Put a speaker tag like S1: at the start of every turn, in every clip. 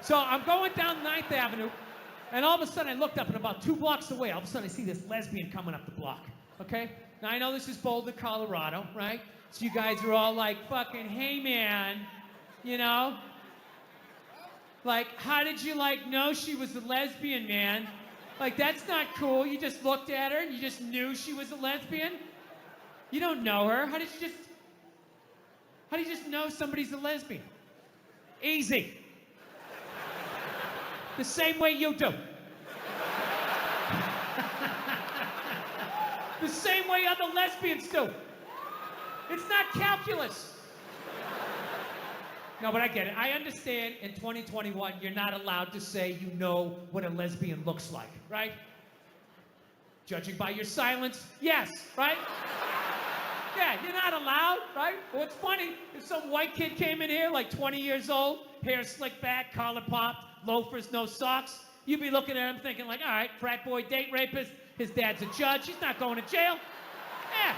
S1: So I'm going down 9th Avenue, and all of a sudden I looked up, and about 2 blocks away, all of a sudden I see this lesbian coming up the block, okay? Now I know this is Boulder, Colorado, right? So you guys are all like, fucking, hey man, you know? Like, how did you like know she was a lesbian, man? Like, that's not cool. You just looked at her and you just knew she was a lesbian? You don't know her. How do you just know somebody's a lesbian? Easy. The same way you do. The same way other lesbians do. It's not calculus. No, but I get it. I understand in 2021, you're not allowed to say you know what a lesbian looks like, right? Judging by your silence, yes, right? Yeah, you're not allowed, right? Well, it's funny, if some white kid came in here, like 20 years old, hair slicked back, collar popped, loafers, no socks, you'd be looking at him thinking like, all right, frat boy, date rapist, his dad's a judge, he's not going to jail. Yeah,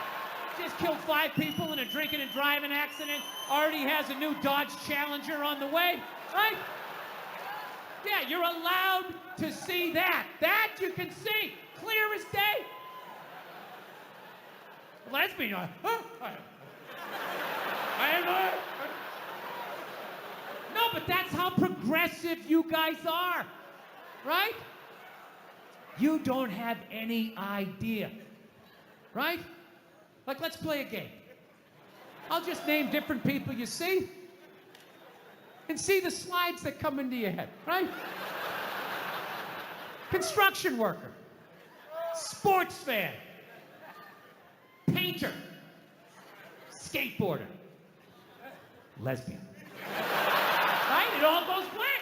S1: just killed 5 people in a drinking and driving accident, already has a new Dodge Challenger on the way, right? Yeah, you're allowed to see that. That you can see, clear as day. Lesbian, no, but that's how progressive you guys are, right? You don't have any idea, right? Like, let's play a game. I'll just name different people you see and see the slides that come into your head, right? Construction worker, sports fan, painter, skateboarder, lesbian. Right? It all goes blank.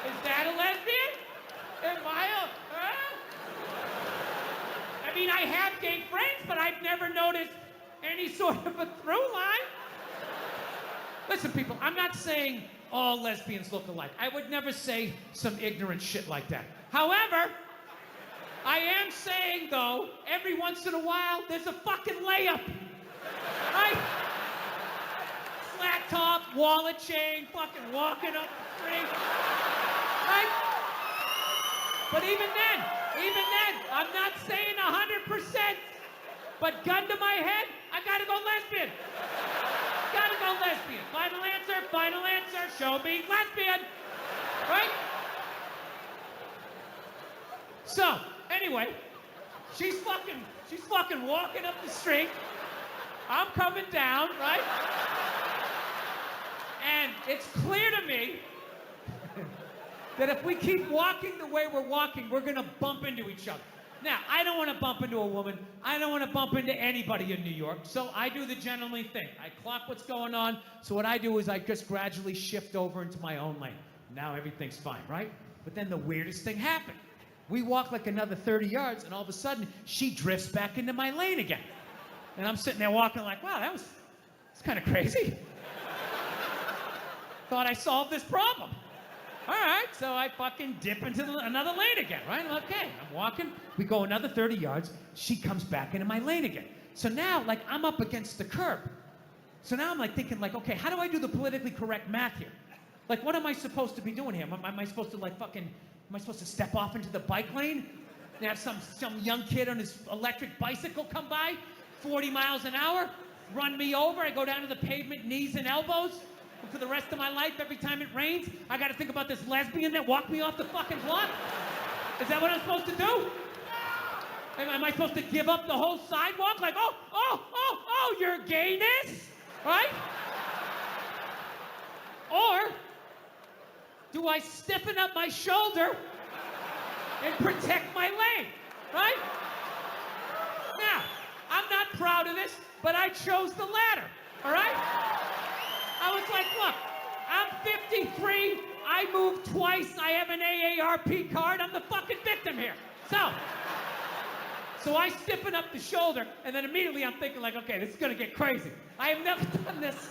S1: Is that a lesbian? Am I I mean, I have gay friends, but I've never noticed any sort of a through line. Listen, people, I'm not saying all lesbians look alike. I would never say some ignorant shit like that. However, I am saying, though, every once in a while, there's a fucking layup. Right? Flat top, wallet chain, fucking walking up the street. Right? But even then, I'm not saying 100%. But gun to my head, I gotta go lesbian. Gotta go lesbian. Final answer, show me lesbian. Right? So, anyway, she's fucking walking up the street. I'm coming down, right? And it's clear to me that if we keep walking the way we're walking, we're gonna bump into each other. Now, I don't want to bump into a woman. I don't want to bump into anybody in New York. So I do the gentlemanly thing. I clock what's going on. So what I do is I just gradually shift over into my own lane. Now everything's fine, right? But then the weirdest thing happened. We walk like another 30 yards, and all of a sudden, she drifts back into my lane again. And I'm sitting there walking like, wow, that's kind of crazy. Thought I solved this problem. All right, so I fucking dip into another lane again, right? Okay, I'm walking. We go another 30 yards. She comes back into my lane again. So now, like, I'm up against the curb. So now I'm like thinking, like, okay, how do I do the politically correct math here? Like, what am I supposed to be doing here? Am I supposed to, like, am I supposed to step off into the bike lane and have some young kid on his electric bicycle come by, 40 miles an hour, run me over? I go down to the pavement, knees and elbows. And for the rest of my life, every time it rains, I got to think about this lesbian that walked me off the fucking block? Is that what I'm supposed to do? Am I supposed to give up the whole sidewalk? Like, oh, your gayness? Right? Or do I stiffen up my shoulder and protect my lane? Right? Now, I'm not proud of this, but I chose the latter. All right? I was like, look, I'm 53, I moved twice, I have an AARP card, I'm the fucking victim here. So I stiffen up the shoulder, and then immediately I'm thinking like, okay, this is gonna get crazy. I have never done this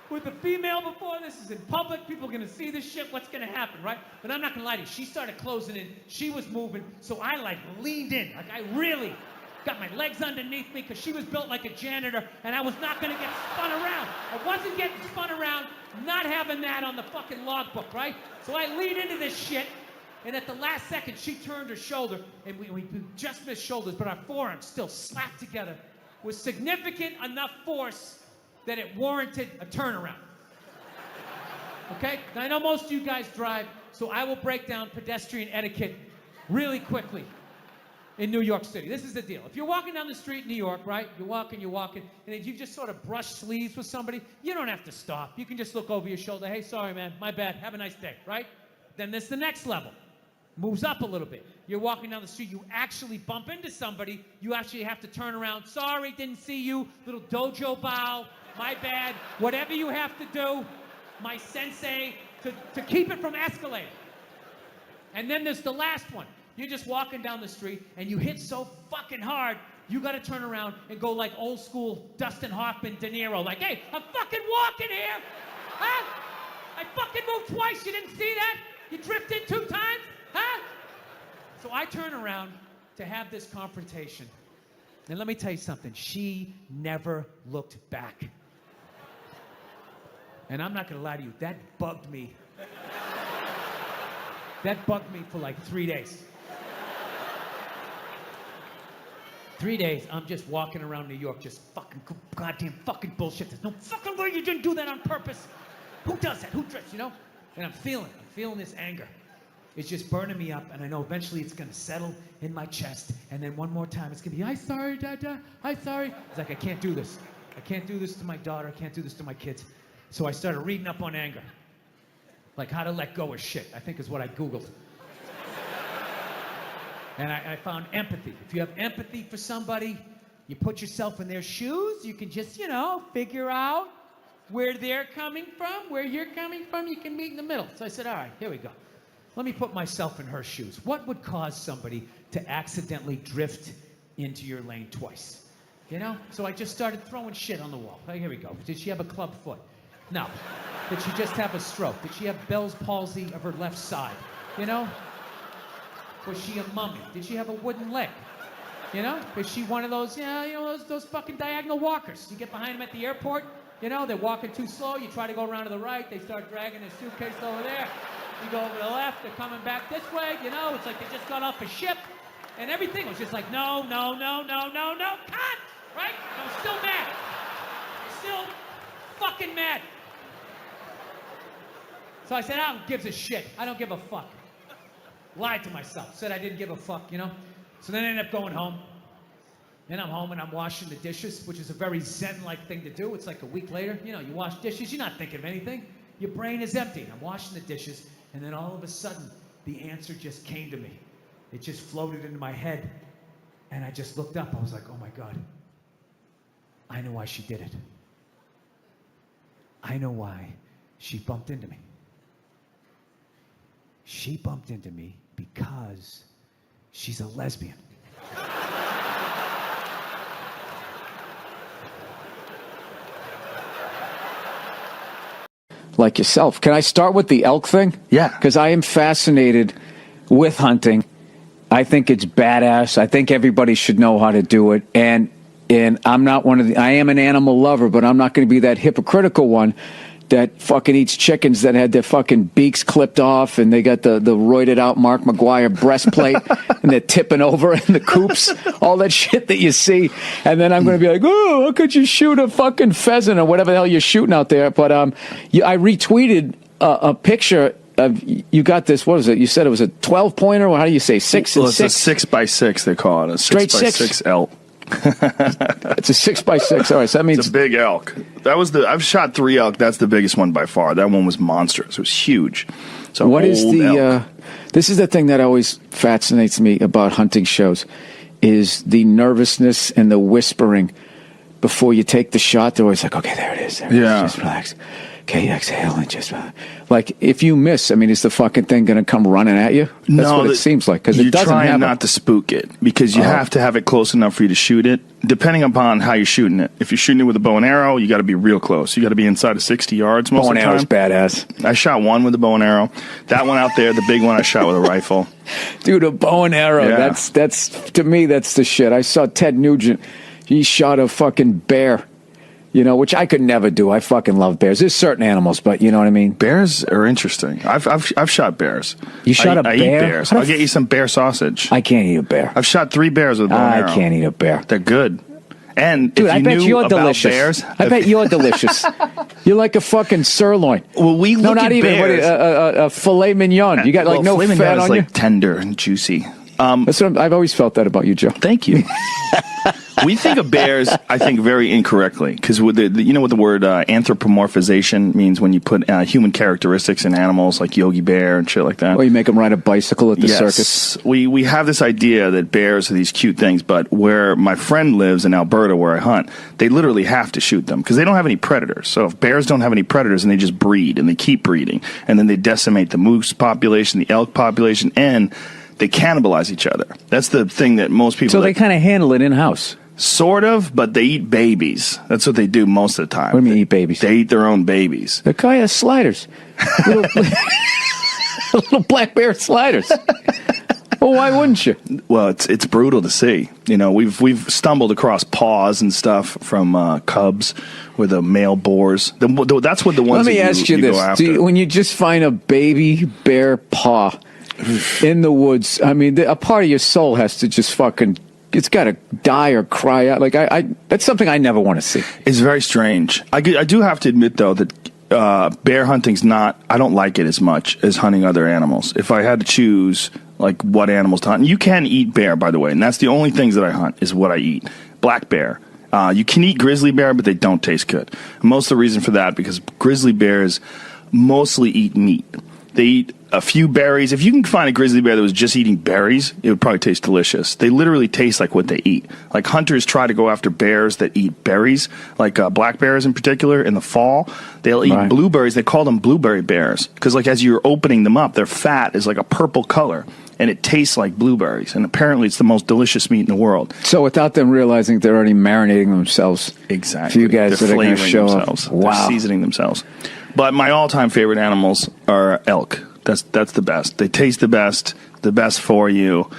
S1: with a female before. This is in public, people are gonna see this shit, what's gonna happen, right? But I'm not gonna lie to you, she started closing in, she was moving, so I like leaned in, like I really got my legs underneath me because she was built like a janitor, and I was not going to get spun around. I wasn't getting spun around, not having that on the fucking logbook, right? So I lean into this shit, and at the last second, she turned her shoulder, and we just missed shoulders, but our forearms still slapped together with significant enough force that it warranted a turnaround. Okay? Now, I know most of you guys drive, so I will break down pedestrian etiquette really quickly in New York City. This is the deal. If you're walking down the street in New York, right? You're walking, and if you just sort of brush sleeves with somebody, you don't have to stop. You can just look over your shoulder. Hey, sorry, man. My bad. Have a nice day, right? Then there's the next level. Moves up a little bit. You're walking down the street, you actually bump into somebody, you actually have to turn around. Sorry, didn't see you. Little dojo bow. My bad. Whatever you have to do, my sensei, to keep it from escalating. And then there's the last one. You're just walking down the street and you hit so fucking hard, you gotta turn around and go like old school Dustin Hoffman, De Niro, like, hey, I'm fucking walking here! Huh? I fucking moved twice, you didn't see that? You drifted 2 times? Huh? So I turn around to have this confrontation. And let me tell you something, she never looked back. And I'm not gonna lie to you, that bugged me. That bugged me for like 3 days. 3 days, I'm just walking around New York, just fucking goddamn fucking bullshit. There's no fucking way you didn't do that on purpose. Who does that? Who drifts, you know? And I'm feeling this anger. It's just burning me up, and I know eventually it's gonna settle in my chest, and then one more time it's gonna be, I'm sorry, Dada, I'm sorry. It's like, I can't do this. I can't do this to my daughter, I can't do this to my kids. So I started reading up on anger. Like how to let go of shit, I think is what I Googled. And I found empathy. If you have empathy for somebody, you put yourself in their shoes, you can just, you know, figure out where they're coming from, where you're coming from, you can meet in the middle. So I said, all right, here we go. Let me put myself in her shoes. What would cause somebody to accidentally drift into your lane twice? You know? So I just started throwing shit on the wall. Oh, here we go. Did she have a club foot? No. Did she just have a stroke? Did she have Bell's palsy of her left side? You know? Was she a mummy? Did she have a wooden leg? You know? Was she one of those, those fucking diagonal walkers? You get behind them at the airport, you know, they're walking too slow, you try to go around to the right, they start dragging their suitcase over there. You go over to the left, they're coming back this way, you know, it's like they just got off a ship, and everything was just like, no, cut! Right? I'm still mad. I'm still fucking mad. So I said, who gives a shit? I don't give a fuck. Lied to myself, said I didn't give a fuck, you know? So then I ended up going home. And I'm home and I'm washing the dishes, which is a very Zen-like thing to do. It's like a week later, you know, you wash dishes, you're not thinking of anything. Your brain is empty. And I'm washing the dishes, and then all of a sudden, the answer just came to me. It just floated into my head. And I just looked up, I was like, oh my God. I know why she did it. I know why she bumped into me. She bumped into me because she's a lesbian.
S2: Like yourself. Can I start with the elk thing?
S3: Yeah.
S2: Because I am fascinated with hunting. I think it's badass. I think everybody should know how to do it. And I'm not I am an animal lover, but I'm not going to be that hypocritical one that fucking eats chickens that had their fucking beaks clipped off and they got the roided out Mark McGuire breastplate and they're tipping over in the coops, all that shit that you see. And then I'm going to be like, oh, how could you shoot a fucking pheasant or whatever the hell you're shooting out there? But I retweeted a picture of, you got this, what is it? You said it was a 12-pointer, or how do you say, 6 and 6?
S3: It's a 6x6, they call it. A
S2: Straight
S3: 6x6 elk.
S2: It's a 6x6. All right, so that means
S3: it's a big elk. I've shot 3 elk. That's the biggest one by far. That one was monstrous. It was huge. So
S2: what is the? This is the thing that always fascinates me about hunting shows, is the nervousness and the whispering before you take the shot. They're always like, "Okay, there it is. There it is. Just relax." Okay, exhale and just like if you miss, I mean, is the fucking thing going to come running at you? That's what it seems like, because it doesn't have.
S3: You're trying not to spook it because you have to have it close enough for you to shoot it. Depending upon how you're shooting it. If you're shooting it with a bow and arrow, you got to be real close. You got to be inside of 60 yards most of the time.
S2: Bow and arrow's badass.
S3: I shot one with a bow and arrow. That one out there, the big one, I shot with a rifle.
S2: Dude, a bow and arrow.
S3: Yeah.
S2: That's to me, that's the shit. I saw Ted Nugent. He shot a fucking bear. You know, which I could never do. I fucking love bears. There's certain animals, but you know what I mean?
S3: Bears are interesting. I've shot bears.
S2: You shot a bear?
S3: I eat bears. I'll get you some bear sausage.
S2: I can't eat a bear.
S3: I've shot 3 bears with a bow and arrow.
S2: I can't eat a bear.
S3: They're good. And
S2: dude,
S3: if you
S2: I bet
S3: knew
S2: you're
S3: about
S2: delicious.
S3: Bears,
S2: I bet you're delicious. You're like a fucking sirloin.
S3: Well, we look at bears.
S2: A filet mignon. You got like no fat on you.
S3: Like tender and juicy.
S2: That's what I've always felt that about you, Joe.
S3: Thank you. We think of bears, I think, very incorrectly because with you know what the word anthropomorphization means when you put human characteristics in animals like Yogi Bear and shit like that.
S2: Or you make them ride a bicycle at the circus.
S3: We have this idea that bears are these cute things, but where my friend lives in Alberta, where I hunt, they literally have to shoot them because they don't have any predators. So if bears don't have any predators, and they just breed and they keep breeding, and then they decimate the moose population, the elk population, and they cannibalize each other. That's the thing that most people.
S2: So they kind of handle it in house.
S3: Sort of, but they eat babies. That's what they do most of the time.
S2: What do you mean eat babies?
S3: They eat their own babies.
S2: They're kind of sliders. Little black bear sliders. Well, why wouldn't you?
S3: Well, it's brutal to see. You know, we've stumbled across paws and stuff from cubs with the male boars. That's what the ones.
S2: Let me ask you this: when you just find a baby bear paw in the woods, I mean, a part of your soul has to just fucking. It's got to die or cry out. Like I that's something I never want to see.
S3: It's very strange. I do have to admit though that bear hunting's not. I don't like it as much as hunting other animals. If I had to choose, like what animals to hunt, and you can eat bear, by the way, and that's the only things that I hunt is what I eat. Black bear. You can eat grizzly bear, but they don't taste good. And most of the reason for that because grizzly bears mostly eat meat. They eat a few berries. If you can find a grizzly bear that was just eating berries, it would probably taste delicious. They literally taste like what they eat. Like hunters try to go after bears that eat berries, like black bears in particular. In the fall, they'll eat blueberries. They call them blueberry bears because, like, as you're opening them up, their fat is like a purple color, and it tastes like blueberries. And apparently, it's the most delicious meat in the world.
S2: So, without them realizing they're already marinating themselves,
S3: exactly,
S2: for you guys
S3: they're
S2: that are going to show
S3: themselves.
S2: up. Wow,
S3: they're seasoning themselves. But my all-time favorite animals are elk. That's the best. They taste the best for you.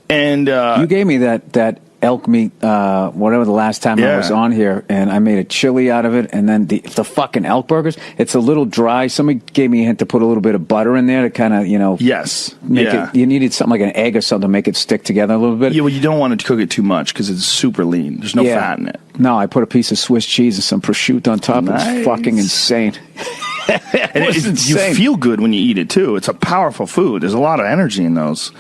S3: And
S2: you gave me that elk meat, whatever the last time I was on here, and I made a chili out of it, and then the fucking elk burgers. It's a little dry. Somebody gave me a hint to put a little bit of butter in there to kind of, make it. You needed something like an egg or something to make it stick together a little bit.
S3: Yeah, well, you don't want to cook it too much because it's super lean. There's no fat in it.
S2: No, I put a piece of Swiss cheese and some prosciutto on top. Nice. It's fucking insane.
S3: And you feel good when you eat it too. It's a powerful food. There's a lot of energy in those.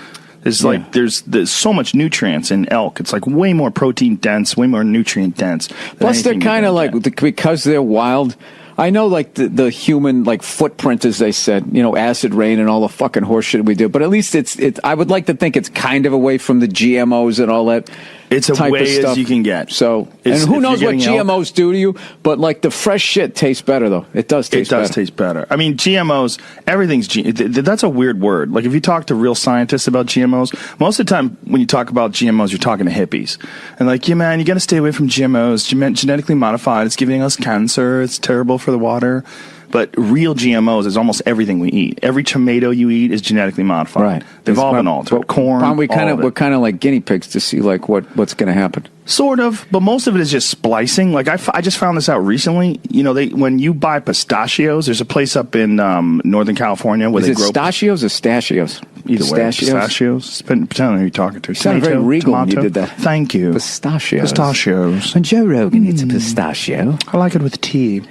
S3: Like there's so much nutrients in elk. It's like way more protein dense, way more nutrient dense.
S2: Plus, they're kind of like because they're wild. I know, like the human like footprint, as they said, acid rain and all the fucking horse shit we do. But at least it's. I would like to think it's kind of away from the GMOs and all that.
S3: It's a way as you can get.
S2: So, and who knows what GMOs do to you? But like the fresh shit tastes better, though. It does taste better. It does taste better.
S3: I mean, GMOs, everything's that's a weird word. Like if you talk to real scientists about GMOs, most of the time when you talk about GMOs, you're talking to hippies. And like, yeah, man, you got to stay away from GMOs. Genetically modified. It's giving us cancer. It's terrible for the water. But real GMOs is almost everything we eat. Every tomato you eat is genetically modified.
S2: Right.
S3: They've all been altered. Corn,
S2: we're kind of like guinea pigs to see like what's going to happen.
S3: Sort of, but most of it is just splicing. Like I just found this out recently. When you buy pistachios, there's a place up in Northern California where they grow
S2: pistachios or stachios.
S3: Either way, pistachios. Pretend who you're talking to.
S2: You sounded very regal when you did that.
S3: Thank you.
S2: Pistachios. And Joe Rogan eats a pistachio.
S3: I like it with tea.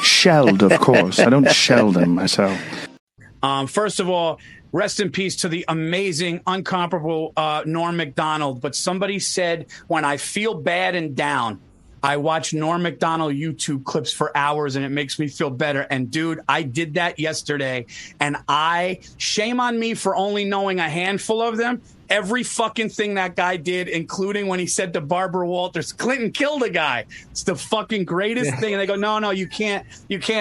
S3: Shelled, of course. I don't shell them myself.
S4: First of all, rest in peace to the amazing, incomparable Norm Macdonald. But somebody said, when I feel bad and down, I watch Norm Macdonald YouTube clips for hours and it makes me feel better. And dude, I did that yesterday, and shame on me for only knowing a handful of them. every fucking thing that guy did, including when he said to Barbara Walters, Clinton killed a guy. It's the fucking greatest thing. And they go, no, you can't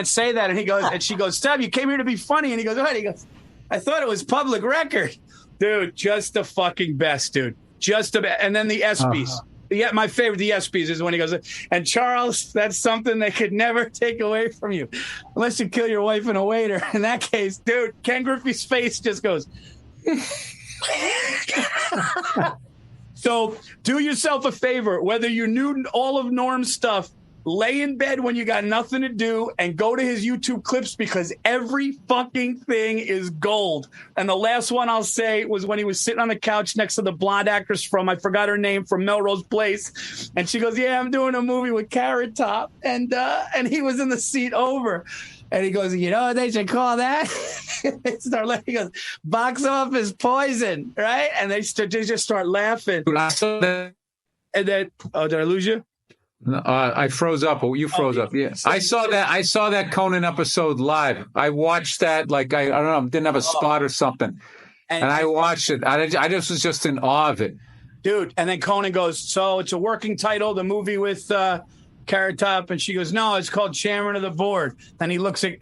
S4: say that. And he goes, and she goes, Steph, you came here to be funny. And he goes, what? He goes, I thought it was public record. Dude, just the fucking best, dude. Just the best. And then the ESPYs. Yeah, my favorite, the ESPYs, is when he goes, and Charles, that's something they could never take away from you unless you kill your wife and a waiter. In that case, dude, Ken Griffey's face just goes. So do yourself a favor, whether you knew all of Norm's stuff, lay in bed when you got nothing to do and go to his YouTube clips, because every fucking thing is gold. And the last one I'll say was when he was sitting on the couch next to the blonde actress from, I forgot her name, from Melrose Place. And she goes, yeah, I'm doing a movie with Carrot Top. And he was in the seat over. And he goes, you know what they should call that? He goes, box office poison, right? And they just start laughing. And then, did I lose you?
S2: I froze up. You froze up. Yes, I saw that Conan episode live. I watched that I don't know, didn't have a spot or something, and I watched it. I just was just in awe of it,
S4: dude. And then Conan goes, so it's a working title, the movie with Carrot Top, and she goes, no, it's called Chairman of the Board. Then he looks at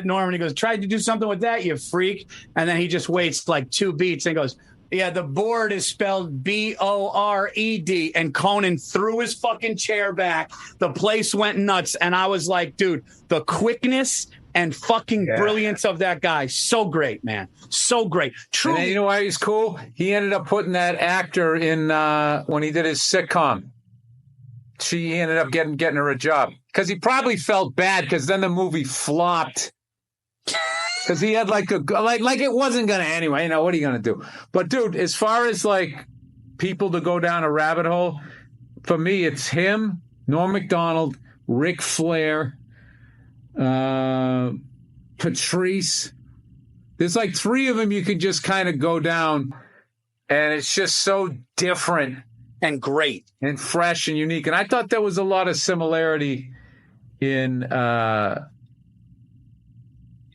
S4: Norm and he goes, tried to do something with that, you freak. And then he just waits like 2 beats and goes, yeah, the board is spelled B-O-R-E-D. And Conan threw his fucking chair back. The place went nuts. And I was like, dude, the quickness and fucking brilliance of that guy. So great, man. So great. Truly.
S2: And you know why he's cool? He ended up putting that actor in when he did his sitcom. He ended up getting her a job. Because he probably felt bad because then the movie flopped. Because he had like it wasn't going to anyway. You know, what are you going to do? But, dude, as far as people to go down a rabbit hole, for me, it's him, Norm Macdonald, Ric Flair, Patrice. There's 3 of them you can just kind of go down, and it's just so different
S4: and great
S2: and fresh and unique. And I thought there was a lot of similarity in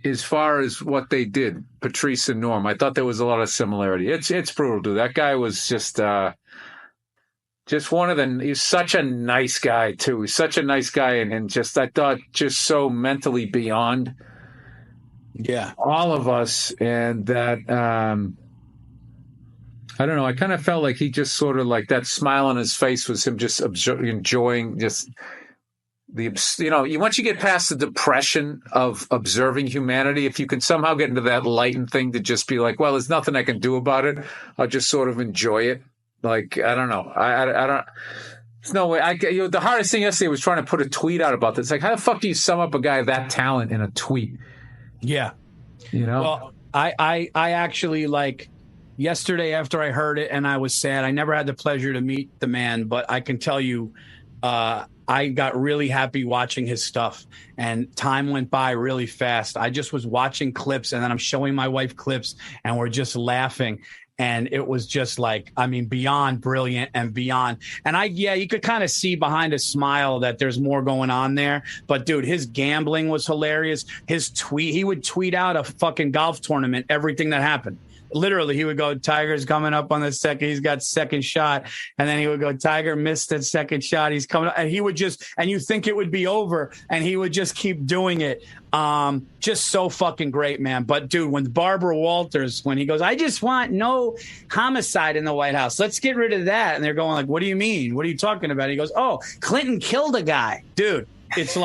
S2: as far as what they did, Patrice and Norm. I thought there was a lot of similarity. It's brutal, dude. That guy was just one of the. He's such a nice guy too. He's such a nice guy, and just I thought just so mentally beyond.
S4: Yeah,
S2: all of us, and that I don't know. I kind of felt like he just sort of that smile on his face was him just enjoying just. Once you get past the depression of observing humanity, if you can somehow get into that lightened thing to just be like, well, there's nothing I can do about it, I'll just sort of enjoy it. I don't know. I don't. There's no way. The hardest thing yesterday was trying to put a tweet out about this. How the fuck do you sum up a guy of that talent in a tweet?
S4: Yeah. Well, I actually yesterday after I heard it and I was sad. I never had the pleasure to meet the man, but I can tell you, I got really happy watching his stuff, and time went by really fast. I just was watching clips, and then I'm showing my wife clips, and we're just laughing. And it was just beyond brilliant and beyond. And you could kind of see behind a smile that there's more going on there. But dude, his gambling was hilarious. He would tweet out a fucking golf tournament, everything that happened. Literally, he would go, Tiger's coming up on the second. He's got second shot. And then he would go, Tiger missed that second shot. He's coming up. And he would just, and you think it would be over. And he would just keep doing it. Just so fucking great, man. But dude, when Barbara Walters, when he goes, I just want no homicide in the White House. Let's get rid of that. And they're going what do you mean? What are you talking about? And he goes, oh, Clinton killed a guy. Dude, it's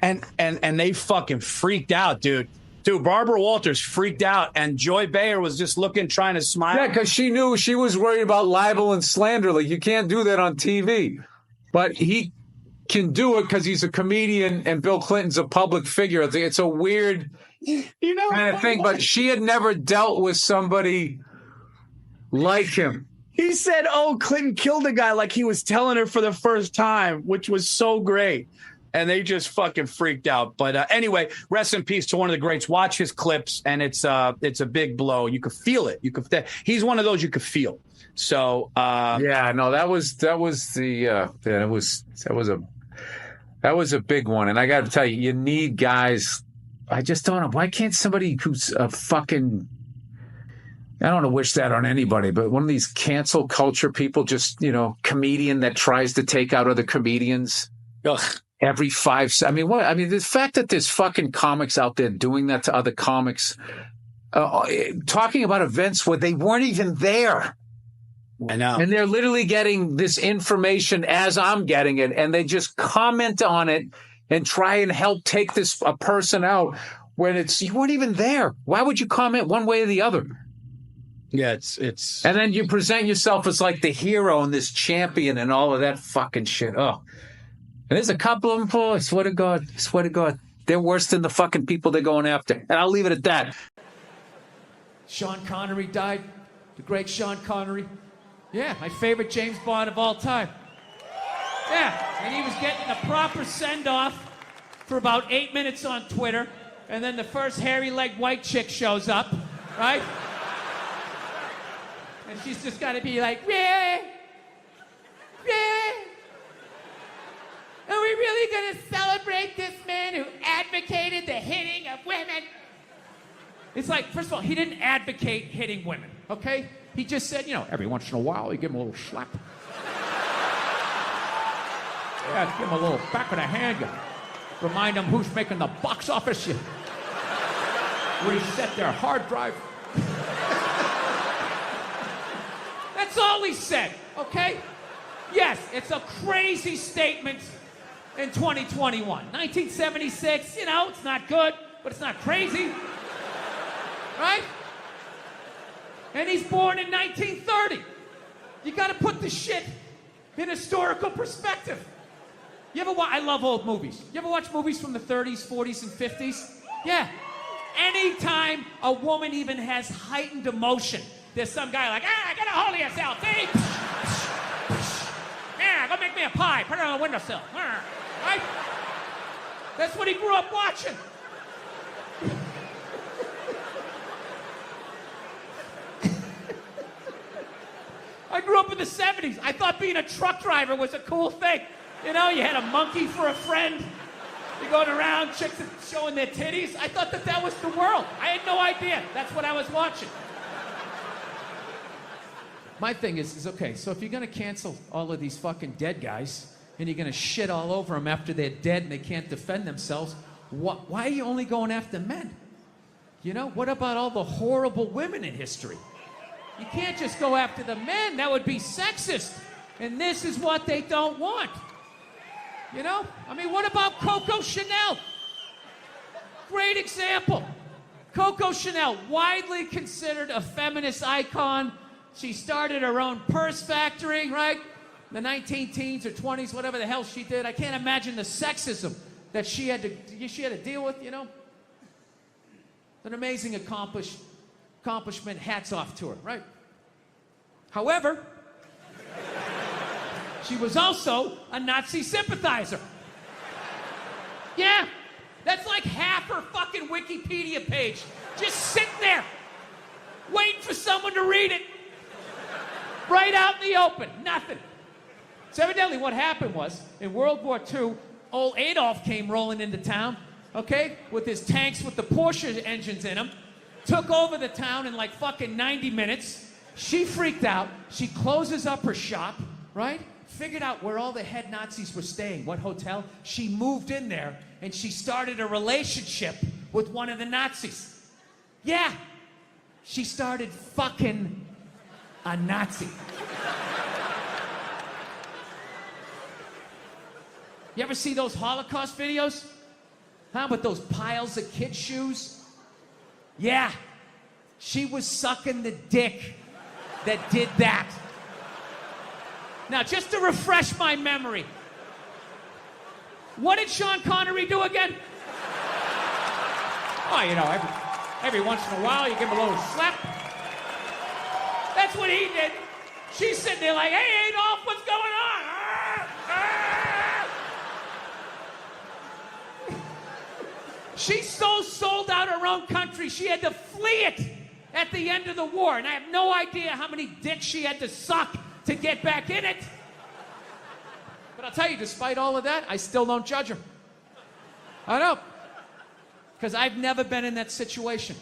S4: and they fucking freaked out, dude. Dude, Barbara Walters freaked out, and Joy Behar was just trying to smile.
S2: Yeah, because she knew she was worried about libel and slander. You can't do that on TV. But he can do it because he's a comedian, and Bill Clinton's a public figure. It's a weird kind of thing. But she had never dealt with somebody like him.
S4: He said, oh, Clinton killed a guy like he was telling her for the first time, which was so great. And they just fucking freaked out. But anyway, rest in peace to one of the greats. Watch his clips, and it's a big blow. You could feel it. He's one of those you could feel. So
S2: that was a big one. And I got to tell you, you need guys. I just don't know. Why can't somebody who's a fucking I don't want to wish that on anybody, but one of these cancel culture people, just, comedian that tries to take out other comedians.
S4: Ugh.
S2: Every 5 I mean, what? I mean, the fact that there's fucking comics out there doing that to other comics, talking about events where they weren't even there.
S4: I know.
S2: And they're literally getting this information as I'm getting it, and they just comment on it and try and help take a person out when you weren't even there. Why would you comment one way or the other?
S4: Yeah, it's.
S2: And then you present yourself as like the hero and this champion and all of that fucking shit. Oh. And there's a couple of them, I swear to God, they're worse than the fucking people they're going after. And I'll leave it at that.
S1: Sean Connery died. The great Sean Connery. Yeah, my favorite James Bond of all time. Yeah, and he was getting a proper send-off for about 8 minutes on Twitter. And then the first hairy-legged white chick shows up, right? And she's just got to be like, really? Really? Are we really going to celebrate this man who advocated the hitting of women? It's like, first of all, he didn't advocate hitting women, okay? He just said, every once in a while, you give him a little slap. Yeah, give him a little back of the hand. You remind him who's making the box office. You reset their hard drive. That's all he said, okay? Yes, it's a crazy statement in 2021. 1976, it's not good, but it's not crazy. Right? And he's born in 1930. You gotta put the shit in historical perspective. You ever watch, I love old movies. You ever watch movies from the 30s, 40s, and 50s? Yeah. Anytime a woman even has heightened emotion, there's some guy like, get a hold of yourself, see? Yeah, go make me a pie, put it on the windowsill. Right? That's what he grew up watching. I grew up in the 70s. I thought being a truck driver was a cool thing. You had a monkey for a friend. You're going around, chicks showing their titties. I thought that was the world. I had no idea. That's what I was watching. My thing is okay, so if you're going to cancel all of these fucking dead guys, and you're going to shit all over them after they're dead and they can't defend themselves, why are you only going after men? What about all the horrible women in history? You can't just go after the men. That would be sexist. And this is what they don't want. What about Coco Chanel? Great example. Coco Chanel, widely considered a feminist icon. She started her own purse factory, right? The 19-teens or 20s, whatever the hell she did. I can't imagine the sexism that she had to deal with, An amazing accomplishment, hats off to her, right? However, she was also a Nazi sympathizer. Yeah, that's like half her fucking Wikipedia page. Just sitting there, waiting for someone to read it. Right out in the open, nothing. So evidently what happened was, in World War II, old Adolf came rolling into town, okay, with his tanks with the Porsche engines in them, took over the town in like fucking 90 minutes. She freaked out. She closes up her shop, right? Figured out where all the head Nazis were staying, what hotel. She moved in there, and she started a relationship with one of the Nazis. Yeah, she started fucking a Nazi. You ever see those Holocaust videos? Huh, with those piles of kid shoes? Yeah, she was sucking the dick that did that. Now, just to refresh my memory, what did Sean Connery do again? Oh, every once in a while you give him a little slap. That's what he did. She's sitting there like, hey, Adolf, what's going on? She so sold out her own country, she had to flee it at the end of the war. And I have no idea how many dicks she had to suck to get back in it. But I'll tell you, despite all of that, I still don't judge her. I don't. Because I've never been in that situation.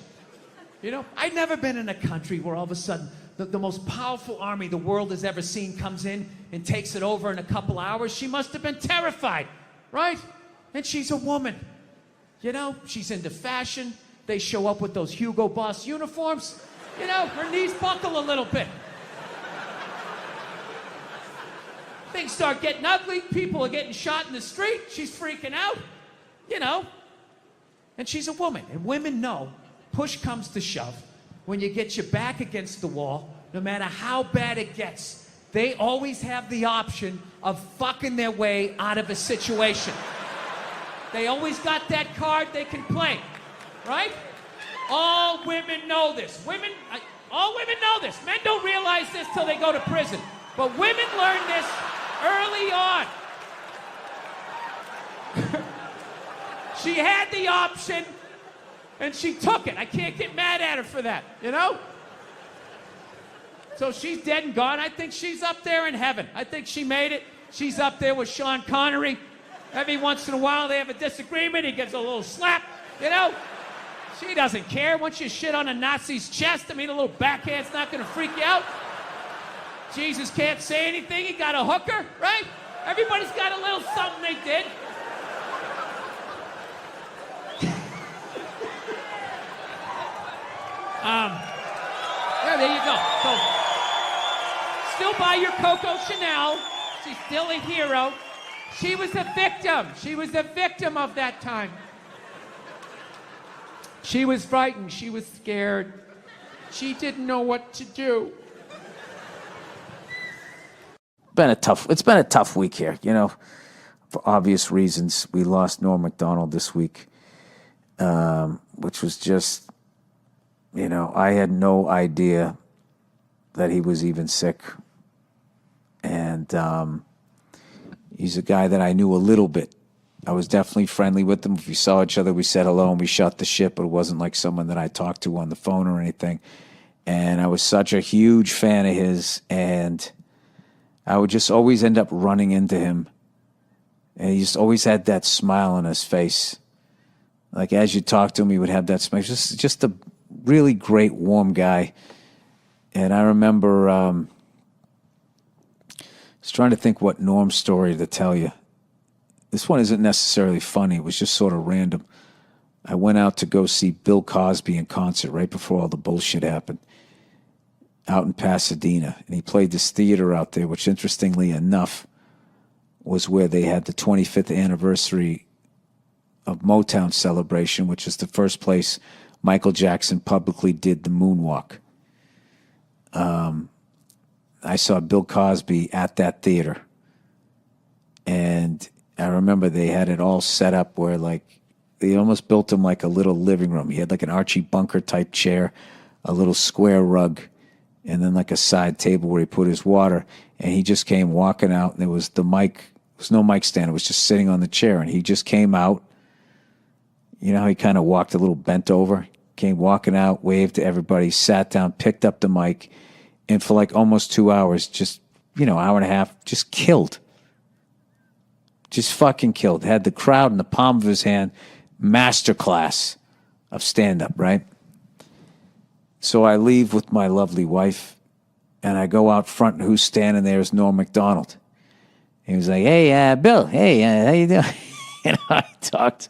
S1: You know, I've never been in a country where all of a sudden the most powerful army the world has ever seen comes in and takes it over in a couple hours. She must have been terrified, right? And she's a woman. You know, she's into fashion. They show up with those Hugo Boss uniforms. You know, her knees buckle a little bit. Things start getting ugly. People are getting shot in the street. She's freaking out. You know. And she's a woman. And women know, push comes to shove. When you get your back against the wall, no matter how bad it gets, they always have the option of fucking their way out of a situation. They always got that card they can play, right? All women know this. All women know this. Men don't realize this till they go to prison. But women learn this early on. She had the option, and she took it. I can't get mad at her for that, you know? So she's dead and gone. I think she's up there in heaven. I think she made it. She's up there with Sean Connery. Every once in a while, they have a disagreement. He gives a little slap, you know? She doesn't care. Once you shit on a Nazi's chest, I mean, a little backhand's not going to freak you out. Jesus can't say anything. He got a hooker, right? Everybody's got a little something they did. Yeah, there you go. So, still buy your Coco Chanel. She's still a hero. She was a victim. She was a victim of that time. She was frightened. She was scared. She didn't know what to do.
S2: It's been a tough week here, you know, for obvious reasons. We lost Norm Macdonald this week, which was just, you know, I had no idea that he was even sick. And he's a guy that I knew a little bit. I was definitely friendly with him. If we saw each other, we said hello and we shot the shit, but it wasn't like someone that I talked to on the phone or anything. And I was such a huge fan of his, and I would just always end up running into him. And he just always had that smile on his face. Like, as you talked to him, he would have that smile. Just a really great, warm guy. And I remember, I was trying to think what Norm's story to tell you. This one isn't necessarily funny. It was just sort of random. I went out to go see Bill Cosby in concert right before all the bullshit happened, out in Pasadena. And he played this theater out there, which, interestingly enough, was where they had the 25th anniversary of Motown celebration, which is the first place Michael Jackson publicly did the moonwalk. I saw Bill Cosby at that theater. And I remember they had it all set up where, like, they almost built him like a little living room. He had like an Archie Bunker type chair, a little square rug, and then like a side table where he put his water. And he just came walking out, and there was the mic. There was no mic stand. It was just sitting on the chair. And he just came out. You know how he kind of walked a little bent over? Came walking out, waved to everybody, sat down, picked up the mic, and for like almost 2 hours, just, you know, hour and a half, just killed. Just fucking killed. Had the crowd in the palm of his hand. Masterclass of stand-up, right? So I leave with my lovely wife, and I go out front, and who's standing there is Norm Macdonald. He was like, hey, Bill, hey, how you doing? And I talked.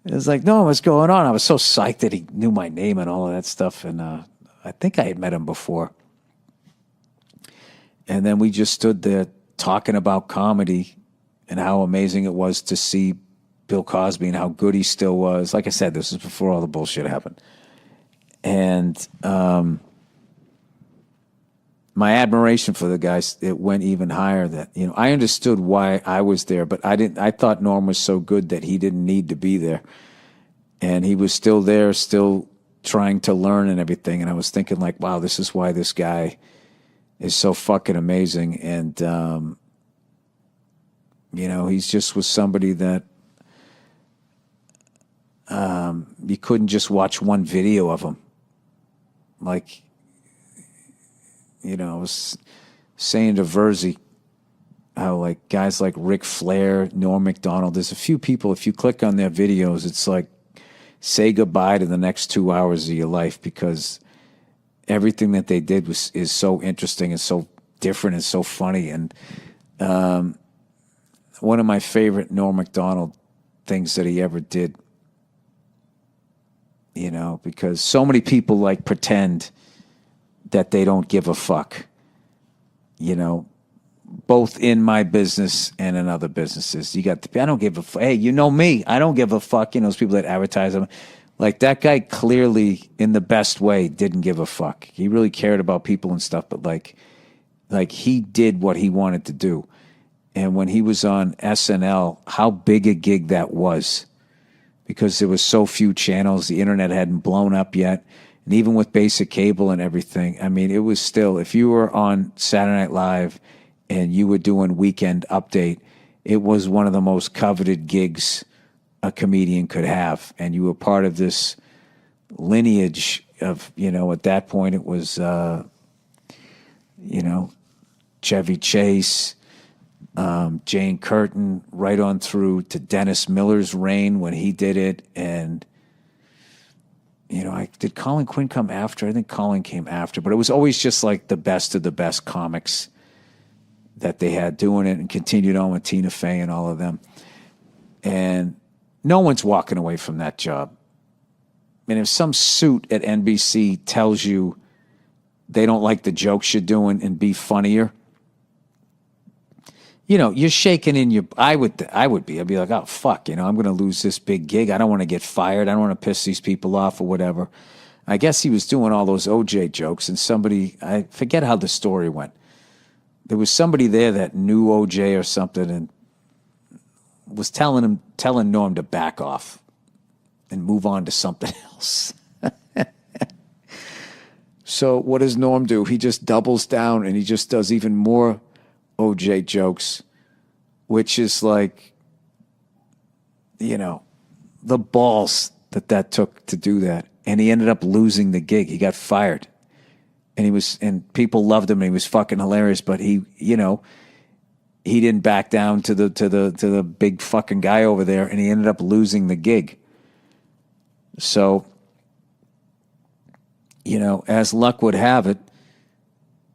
S2: It was like, no, what's going on? I was so psyched that he knew my name and all of that stuff, and I think I had met him before. And then we just stood there talking about comedy and how amazing it was to see Bill Cosby and how good he still was. Like I said, this was before all the bullshit happened. And my admiration for the guys, it went even higher. That, you know, I understood why I was there, but I thought Norm was so good that he didn't need to be there. And he was still there, still trying to learn and everything. And I was thinking, like, wow, this is why this guy is so fucking amazing. And, you know, he's just was somebody that you couldn't just watch one video of him. Like, you know, I was saying to Verzi how, like, guys like Ric Flair, Norm Macdonald, there's a few people, if you click on their videos, it's like say goodbye to the next 2 hours of your life, because everything that they did is so interesting and so different and so funny. And one of my favorite Norm Macdonald things that he ever did, because so many people like pretend that they don't give a fuck, both in my business and in other businesses. I don't give a fuck. Hey, you know me, I don't give a fuck. Those people that advertise them. Like, that guy clearly, in the best way, didn't give a fuck. He really cared about people and stuff, but like he did what he wanted to do. And when he was on SNL, how big a gig that was, because there was so few channels, the internet hadn't blown up yet. And even with basic cable and everything, I mean, it was still, if you were on Saturday Night Live and you were doing Weekend Update, it was one of the most coveted gigs a comedian could have. And you were part of this lineage of, at that point it was, Chevy Chase, Jane Curtin, right on through to Dennis Miller's reign when he did it. And, did Colin Quinn come after? I think Colin came after, but it was always just like the best of the best comics that they had doing it, and continued on with Tina Fey and all of them. And no one's walking away from that job. And if some suit at NBC tells you they don't like the jokes you're doing and be funnier, you're shaking in your. I'd be like, oh fuck, I'm going to lose this big gig. I don't want to get fired. I don't want to piss these people off or whatever. I guess he was doing all those OJ jokes, and I forget how the story went. There was somebody there that knew OJ or something, and was telling Norm to back off and move on to something else. So what does Norm do? He just doubles down and he just does even more OJ jokes, which is like, the balls that took to do that. And he ended up losing the gig. He got fired. And people loved him, and he was fucking hilarious, but he didn't back down to the big fucking guy over there, and he ended up losing the gig. So, as luck would have it,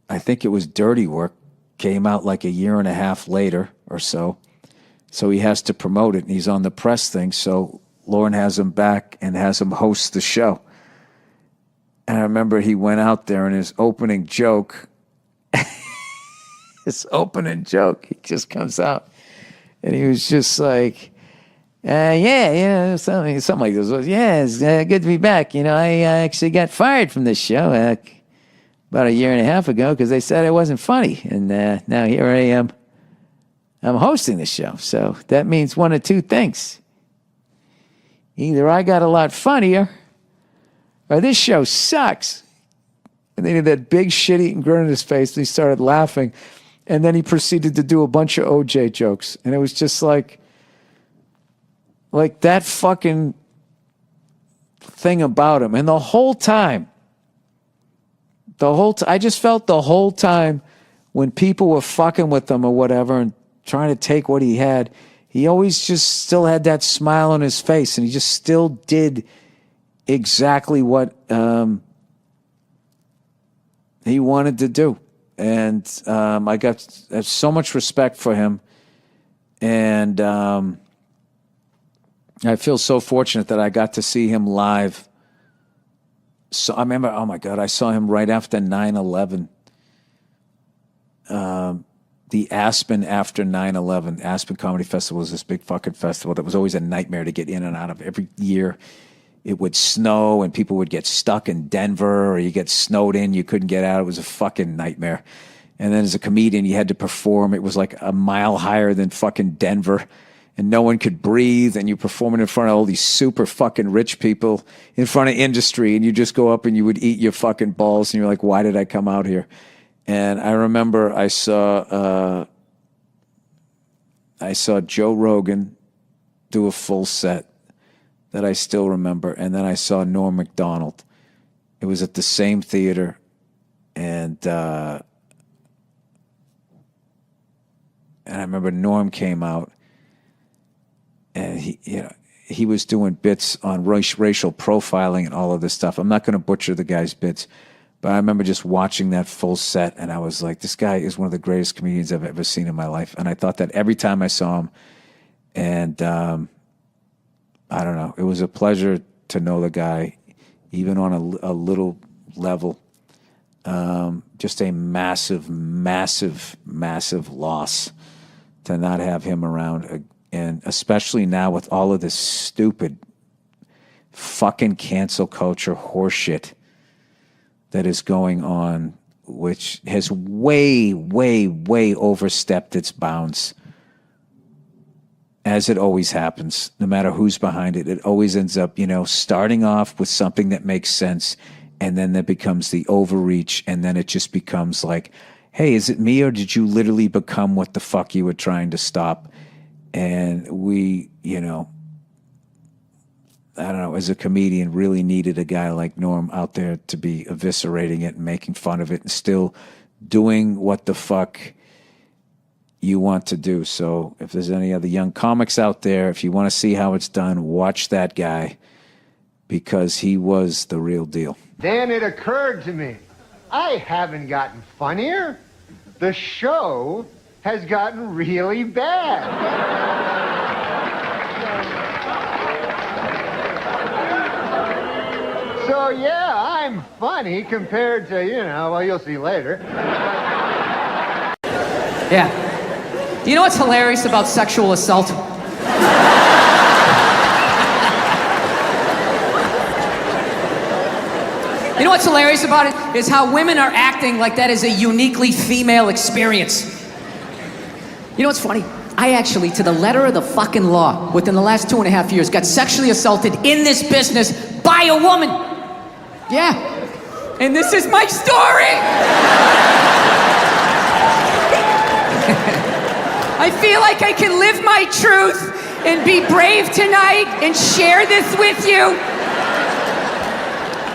S2: I think it was Dirty Work, came out like a year and a half later or so. So he has to promote it, and he's on the press thing. So Lauren has him back and has him host the show. And I remember he went out there, and his opening joke, he just comes out. And he was just like, something like this. Yeah, it's good to be back. I actually got fired from this show about a year and a half ago because they said I wasn't funny. And now here I am. I'm hosting the show. So that means one of two things. Either I got a lot funnier or this show sucks. And then he had that big shit-eating grin on his face, and he started laughing. And then he proceeded to do a bunch of OJ jokes. And it was just like that fucking thing about him. And the whole time, I just felt the whole time when people were fucking with him or whatever and trying to take what he had, he always just still had that smile on his face, and he just still did exactly what he wanted to do. And I got so much respect for him. And I feel so fortunate that I got to see him live. So I remember, oh my God, I saw him right after 9/11. The Aspen after 9/11. Aspen Comedy Festival was this big fucking festival that was always a nightmare to get in and out of. Every year it would snow and people would get stuck in Denver, or you get snowed in, you couldn't get out. It was a fucking nightmare. And then as a comedian, you had to perform. It was like a mile higher than fucking Denver, and no one could breathe, and you performing in front of all these super fucking rich people in front of industry, and you just go up and you would eat your fucking balls, and you're like, why did I come out here? And I remember I saw Joe Rogan do a full set that I still remember, and then I saw Norm Macdonald. It was at the same theater, and I remember Norm came out, and he was doing bits on racial profiling and all of this stuff. I'm not going to butcher the guy's bits, but I remember just watching that full set, and I was like, this guy is one of the greatest comedians I've ever seen in my life. And I thought that every time I saw him. And I don't know. It was a pleasure to know the guy, even on a little level. Just a massive, massive, massive loss to not have him around. And especially now with all of this stupid fucking cancel culture horseshit that is going on, which has way, way, way overstepped its bounds. As it always happens, no matter who's behind it, it always ends up, starting off with something that makes sense, and then that becomes the overreach, and then it just becomes like, hey, is it me, or did you literally become what the fuck you were trying to stop? And we, I don't know, as a comedian, really needed a guy like Norm out there to be eviscerating it and making fun of it and still doing what the fuck you want to do. So if there's any other young comics out there, if you want to see how it's done, watch that guy, because he was the real deal.
S5: Then it occurred to me, I haven't gotten funnier. The show has gotten really bad. So yeah, I'm funny compared to, well, you'll see later.
S6: Yeah. You know what's hilarious about sexual assault? You know what's hilarious about it is how women are acting like that is a uniquely female experience. You know what's funny? I actually, to the letter of the fucking law, within the last 2.5 years, got sexually assaulted in this business by a woman. Yeah. And this is my story. I feel like I can live my truth and be brave tonight and share this with you.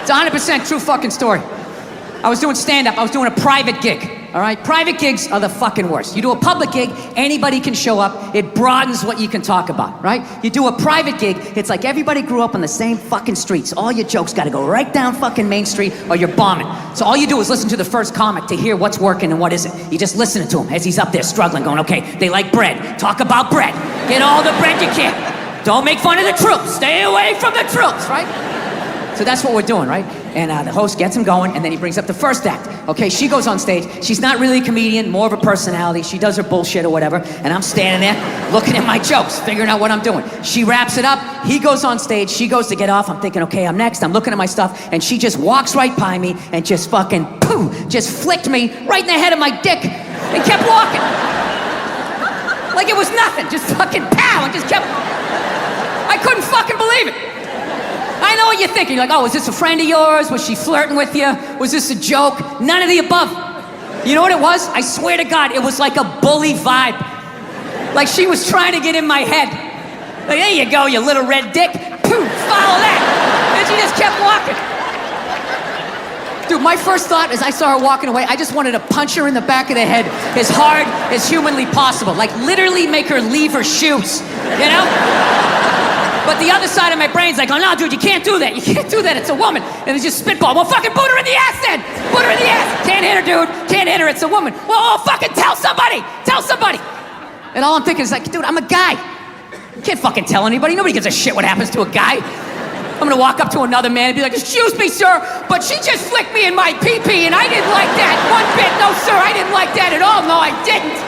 S6: It's a 100% true fucking story. I was doing stand-up. I was doing a private gig, all right? Private gigs are the fucking worst. You do a public gig, anybody can show up. It broadens what you can talk about, right? You do a private gig, it's like everybody grew up on the same fucking streets. All your jokes gotta go right down fucking Main Street or you're bombing. So all you do is listen to the first comic to hear what's working and what isn't. You just listen to him as he's up there struggling, going, okay, they like bread. Talk about bread. Get all the bread you can. Don't make fun of the troops. Stay away from the troops, right? So that's what we're doing, right? And the host gets him going, and then he brings up the first act. Okay, she goes on stage. She's not really a comedian, more of a personality. She does her bullshit or whatever, and I'm standing there looking at my jokes, figuring out what I'm doing. She wraps it up. He goes on stage. She goes to get off. I'm thinking, okay, I'm next. I'm looking at my stuff, and she just walks right by me and just fucking, poof, just flicked me right in the head of my dick and kept walking. Like it was nothing. Just fucking pow, and just kept... I couldn't fucking believe it. I know what you're thinking. You're like, oh, is this a friend of yours? Was she flirting with you? Was this a joke? None of the above. You know what it was? I swear to God, it was like a bully vibe. Like she was trying to get in my head. Like, there you go, you little red dick. Poof, follow that. And she just kept walking. Dude, my first thought as I saw her walking away, I just wanted to punch her in the back of the head as hard as humanly possible. Like literally make her leave her shoes, you know? But the other side of my brain's like, oh no, dude, you can't do that. You can't do that, it's a woman. And it's just spitball. Well, fucking boot her in the ass then. Boot her in the ass. Can't hit her, dude. Can't hit her, it's a woman. Well, fucking tell somebody. Tell somebody. And all I'm thinking is like, dude, I'm a guy. You can't fucking tell anybody. Nobody gives a shit what happens to a guy. I'm gonna walk up to another man and be like, excuse me, sir, but she just flicked me in my pee-pee and I didn't like that one bit. No, sir, I didn't like that at all. No, I didn't.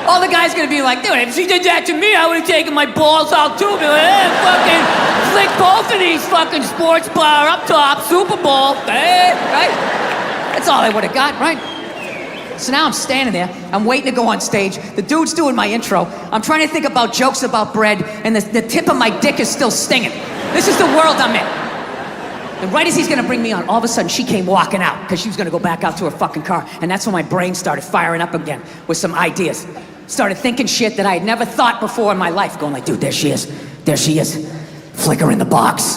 S6: All the guy's gonna be like, dude, if she did that to me, I would've taken my balls out too. Be like, hey, fucking flick both of these fucking sports bar up top, Super Bowl, hey, right? That's all I would've got, right? So now I'm standing there, I'm waiting to go on stage, the dude's doing my intro, I'm trying to think about jokes about bread, and the tip of my dick is still stinging. This is the world I'm in. And right as he's gonna bring me on, all of a sudden she came walking out, because she was gonna go back out to her fucking car, and that's when my brain started firing up again with some ideas. Started thinking shit that I had never thought before in my life, going like, dude, there she is, flick her in the box.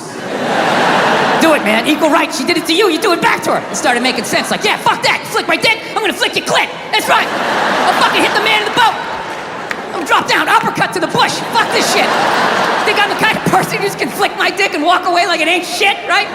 S6: Do it, man, equal rights, she did it to you do it back to her. It started making sense, like, yeah, fuck that, you flick my dick, I'm gonna flick your clit, that's right. I'll fucking hit the man in the boat. I'm boom, drop down, uppercut to the bush. Fuck this shit. Think I'm the kind of person who just can flick my dick and walk away like it ain't shit, right?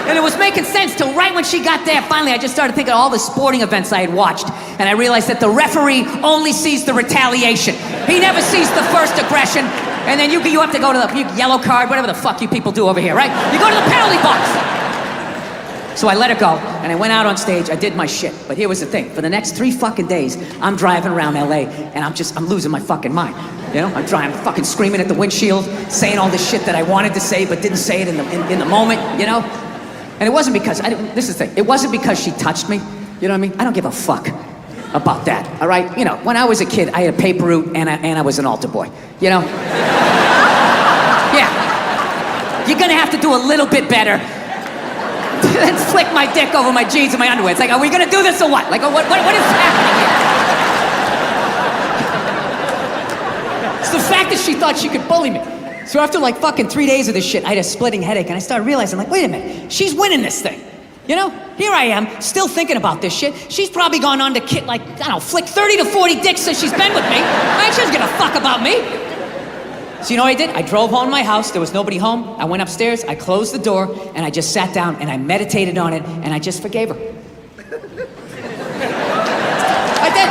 S6: And it was making sense till right when she got there. Finally, I just started thinking of all the sporting events I had watched, and I realized that the referee only sees the retaliation. He never sees the first aggression, and then you have to go to the yellow card, whatever the fuck you people do over here, right? You go to the penalty box. So I let her go, and I went out on stage, I did my shit. But here was the thing, for the next 3 fucking days, I'm driving around LA, and I'm losing my fucking mind. You know, I'm driving, fucking screaming at the windshield, saying all this shit that I wanted to say, but didn't say it in the moment, you know? And it wasn't because, this is the thing, it wasn't because she touched me, you know what I mean? I don't give a fuck about that, all right? You know, when I was a kid, I had a paper route, and I was an altar boy, you know? Yeah. You're gonna have to do a little bit better than flick my dick over my jeans and my underwear. It's like, are we gonna do this or what? Like, what is happening here? It's the fact that she thought she could bully me. So after like fucking 3 days of this shit, I had a splitting headache, and I started realizing, like, wait a minute, she's winning this thing. You know, here I am, still thinking about this shit. She's probably gone on to like, I don't know, flick 30 to 40 dicks since she's been with me. Right? She doesn't give a fuck about me. So you know what I did? I drove home to my house, there was nobody home. I went upstairs, I closed the door, and I just sat down and I meditated on it, and I just forgave her. I did.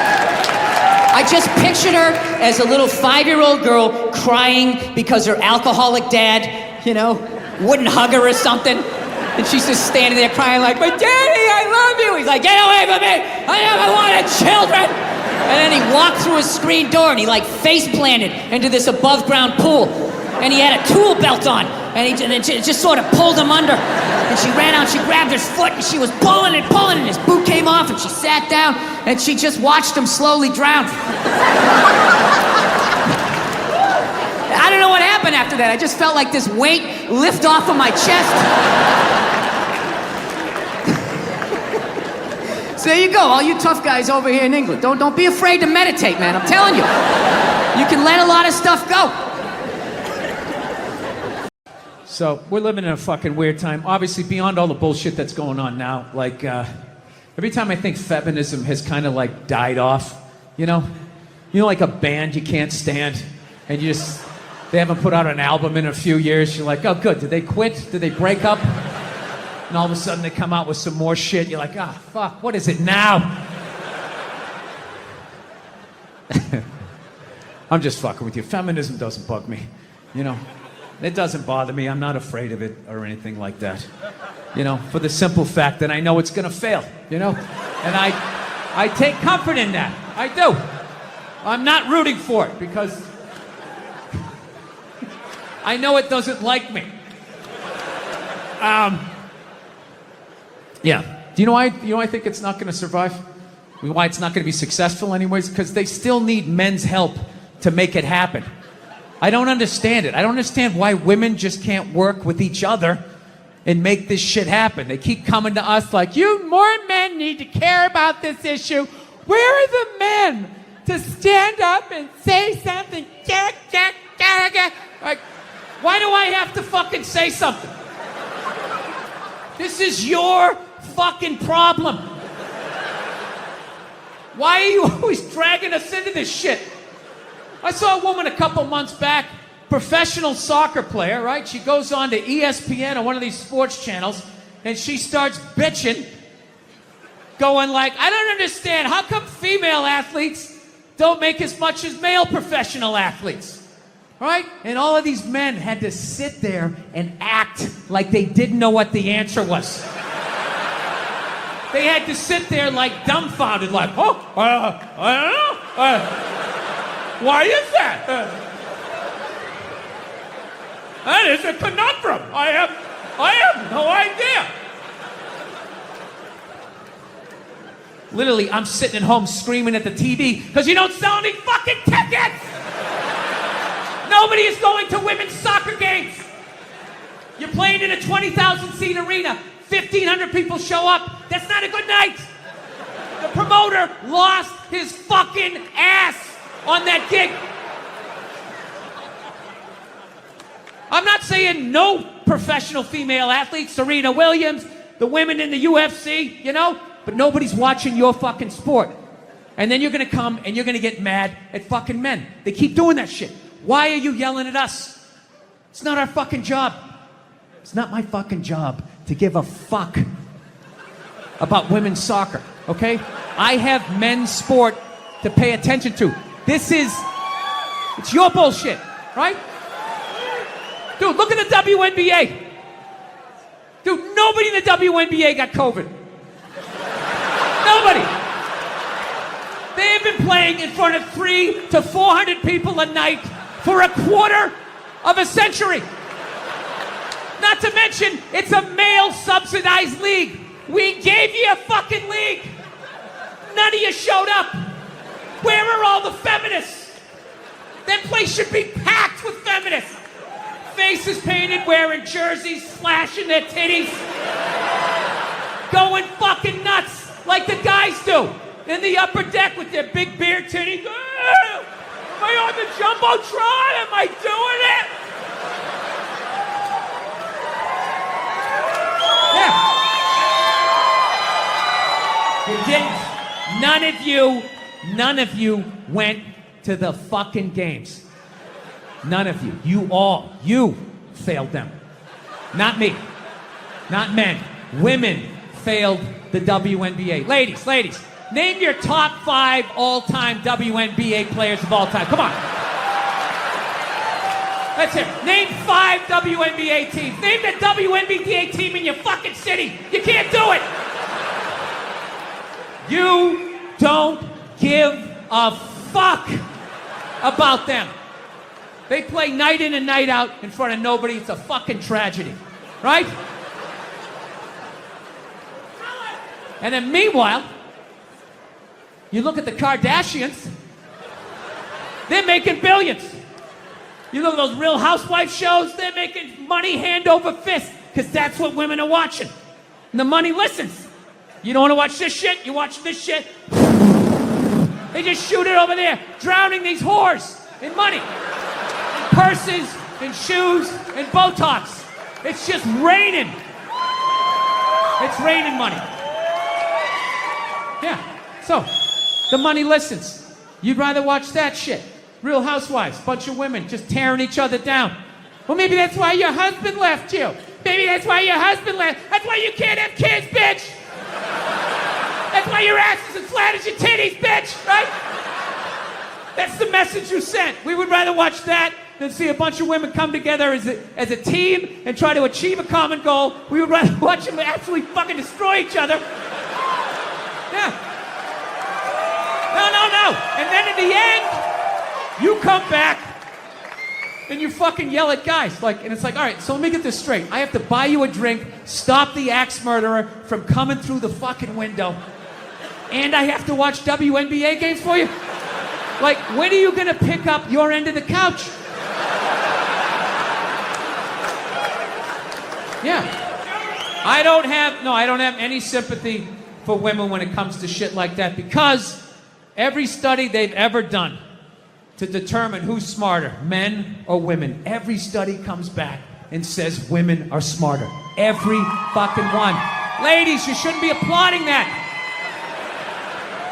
S6: I just pictured her as a little 5-year-old girl crying because her alcoholic dad, you know, wouldn't hug her or something. And she's just standing there crying like, but Daddy, I love you. He's like, get away from me. I never wanted children. And then he walked through a screen door and he like face planted into this above ground pool. And he had a tool belt on. And it just sort of pulled him under. And she ran out, she grabbed his foot, and she was pulling and his boot came off, and she sat down, and she just watched him slowly drown. I don't know what happened after that. I just felt like this weight lift off of my chest. So there you go, all you tough guys over here in England. Don't be afraid to meditate, man. I'm telling you. You can let a lot of stuff go.
S1: So we're living in a fucking weird time. Obviously, beyond all the bullshit that's going on now, like every time I think feminism has kind of like died off, you know, like a band you can't stand, and they haven't put out an album in a few years. You're like, oh, good. Did they quit? Did they break up? And all of a sudden they come out with some more shit. You're like, ah, fuck. What is it now? I'm just fucking with you. Feminism doesn't bug me, you know. It doesn't bother me. I'm not afraid of it or anything like that. You know, for the simple fact that I know it's gonna fail, you know? And I take comfort in that. I do. I'm not rooting for it because I know it doesn't like me. Yeah. Do you know why I think it's not gonna survive? Why it's not gonna be successful anyways? Because they still need men's help to make it happen. I don't understand it. I don't understand why women just can't work with each other and make this shit happen. They keep coming to us like, you more men need to care about this issue. Where are the men to stand up and say something? Like, why do I have to fucking say something? This is your fucking problem. Why are you always dragging us into this shit? I saw a woman a couple months back, professional soccer player, right? She goes on to ESPN or one of these sports channels, and she starts bitching, going like, I don't understand, how come female athletes don't make as much as male professional athletes, right? And all of these men had to sit there and act like they didn't know what the answer was. They had to sit there like dumbfounded, like, oh, I don't know. Why is that? That is a conundrum. I have no idea. Literally, I'm sitting at home screaming at the TV because you don't sell any fucking tickets. Nobody is going to women's soccer games. You're playing in a 20,000 seat arena. 1,500 people show up. That's not a good night. The promoter lost his fucking ass on that gig. I'm not saying no professional female athletes, Serena Williams, the women in the UFC, you know, but nobody's watching your fucking sport. And then you're gonna come and you're gonna get mad at fucking men. They keep doing that shit. Why are you yelling at us? It's not our fucking job. It's not my fucking job to give a fuck about women's soccer, okay? I have men's sport to pay attention to. It's your bullshit, right? Dude, look at the WNBA. Dude, nobody in the WNBA got COVID. Nobody. They have been playing in front of 300 to 400 people a night for a quarter of a century. Not to mention, it's a male-subsidized league. We gave you a fucking league. None of you showed up. Where are all the feminists? That place should be packed with feminists. Faces painted, wearing jerseys, flashing their titties. Going fucking nuts like the guys do. In the upper deck with their big beer titties. Am I on the Jumbotron? Am I doing it? Yeah. You didn't. None of you went to the fucking games. None of you. You failed them. Not me. Not men. Women failed the WNBA. Ladies, name your top 5 all-time WNBA players of all time. Come on. Let's hear it. Name 5 WNBA teams. Name the WNBA team in your fucking city. You can't do it. You don't give a fuck about them. They play night in and night out in front of nobody. It's a fucking tragedy. Right? And then meanwhile, you look at the Kardashians, they're making billions. You look at those Real Housewives shows, they're making money hand over fist, because that's what women are watching. And the money listens. You don't want to watch this shit, you watch this shit. They just shoot it over there, drowning these whores in money. In purses, in shoes, in Botox. It's just raining. It's raining money. Yeah, so the money listens. You'd rather watch that shit. Real Housewives, bunch of women just tearing each other down. Well, maybe that's why your husband left you. Maybe that's why your husband left. That's why you can't have kids, bitch. That's why your ass is as flat as your titties, bitch, right? That's the message you sent. We would rather watch that than see a bunch of women come together as a team and try to achieve a common goal. We would rather watch them absolutely fucking destroy each other. Yeah. No. And then in the end, you come back and you fucking yell at guys. And it's like, all right, so let me get this straight. I have to buy you a drink, stop the axe murderer from coming through the fucking window, and I have to watch WNBA games for you? Like, when are you gonna pick up your end of the couch? Yeah. I don't have any sympathy for women when it comes to shit like that, because every study they've ever done to determine who's smarter, men or women, every study comes back and says women are smarter. Every fucking one. Ladies, you shouldn't be applauding that.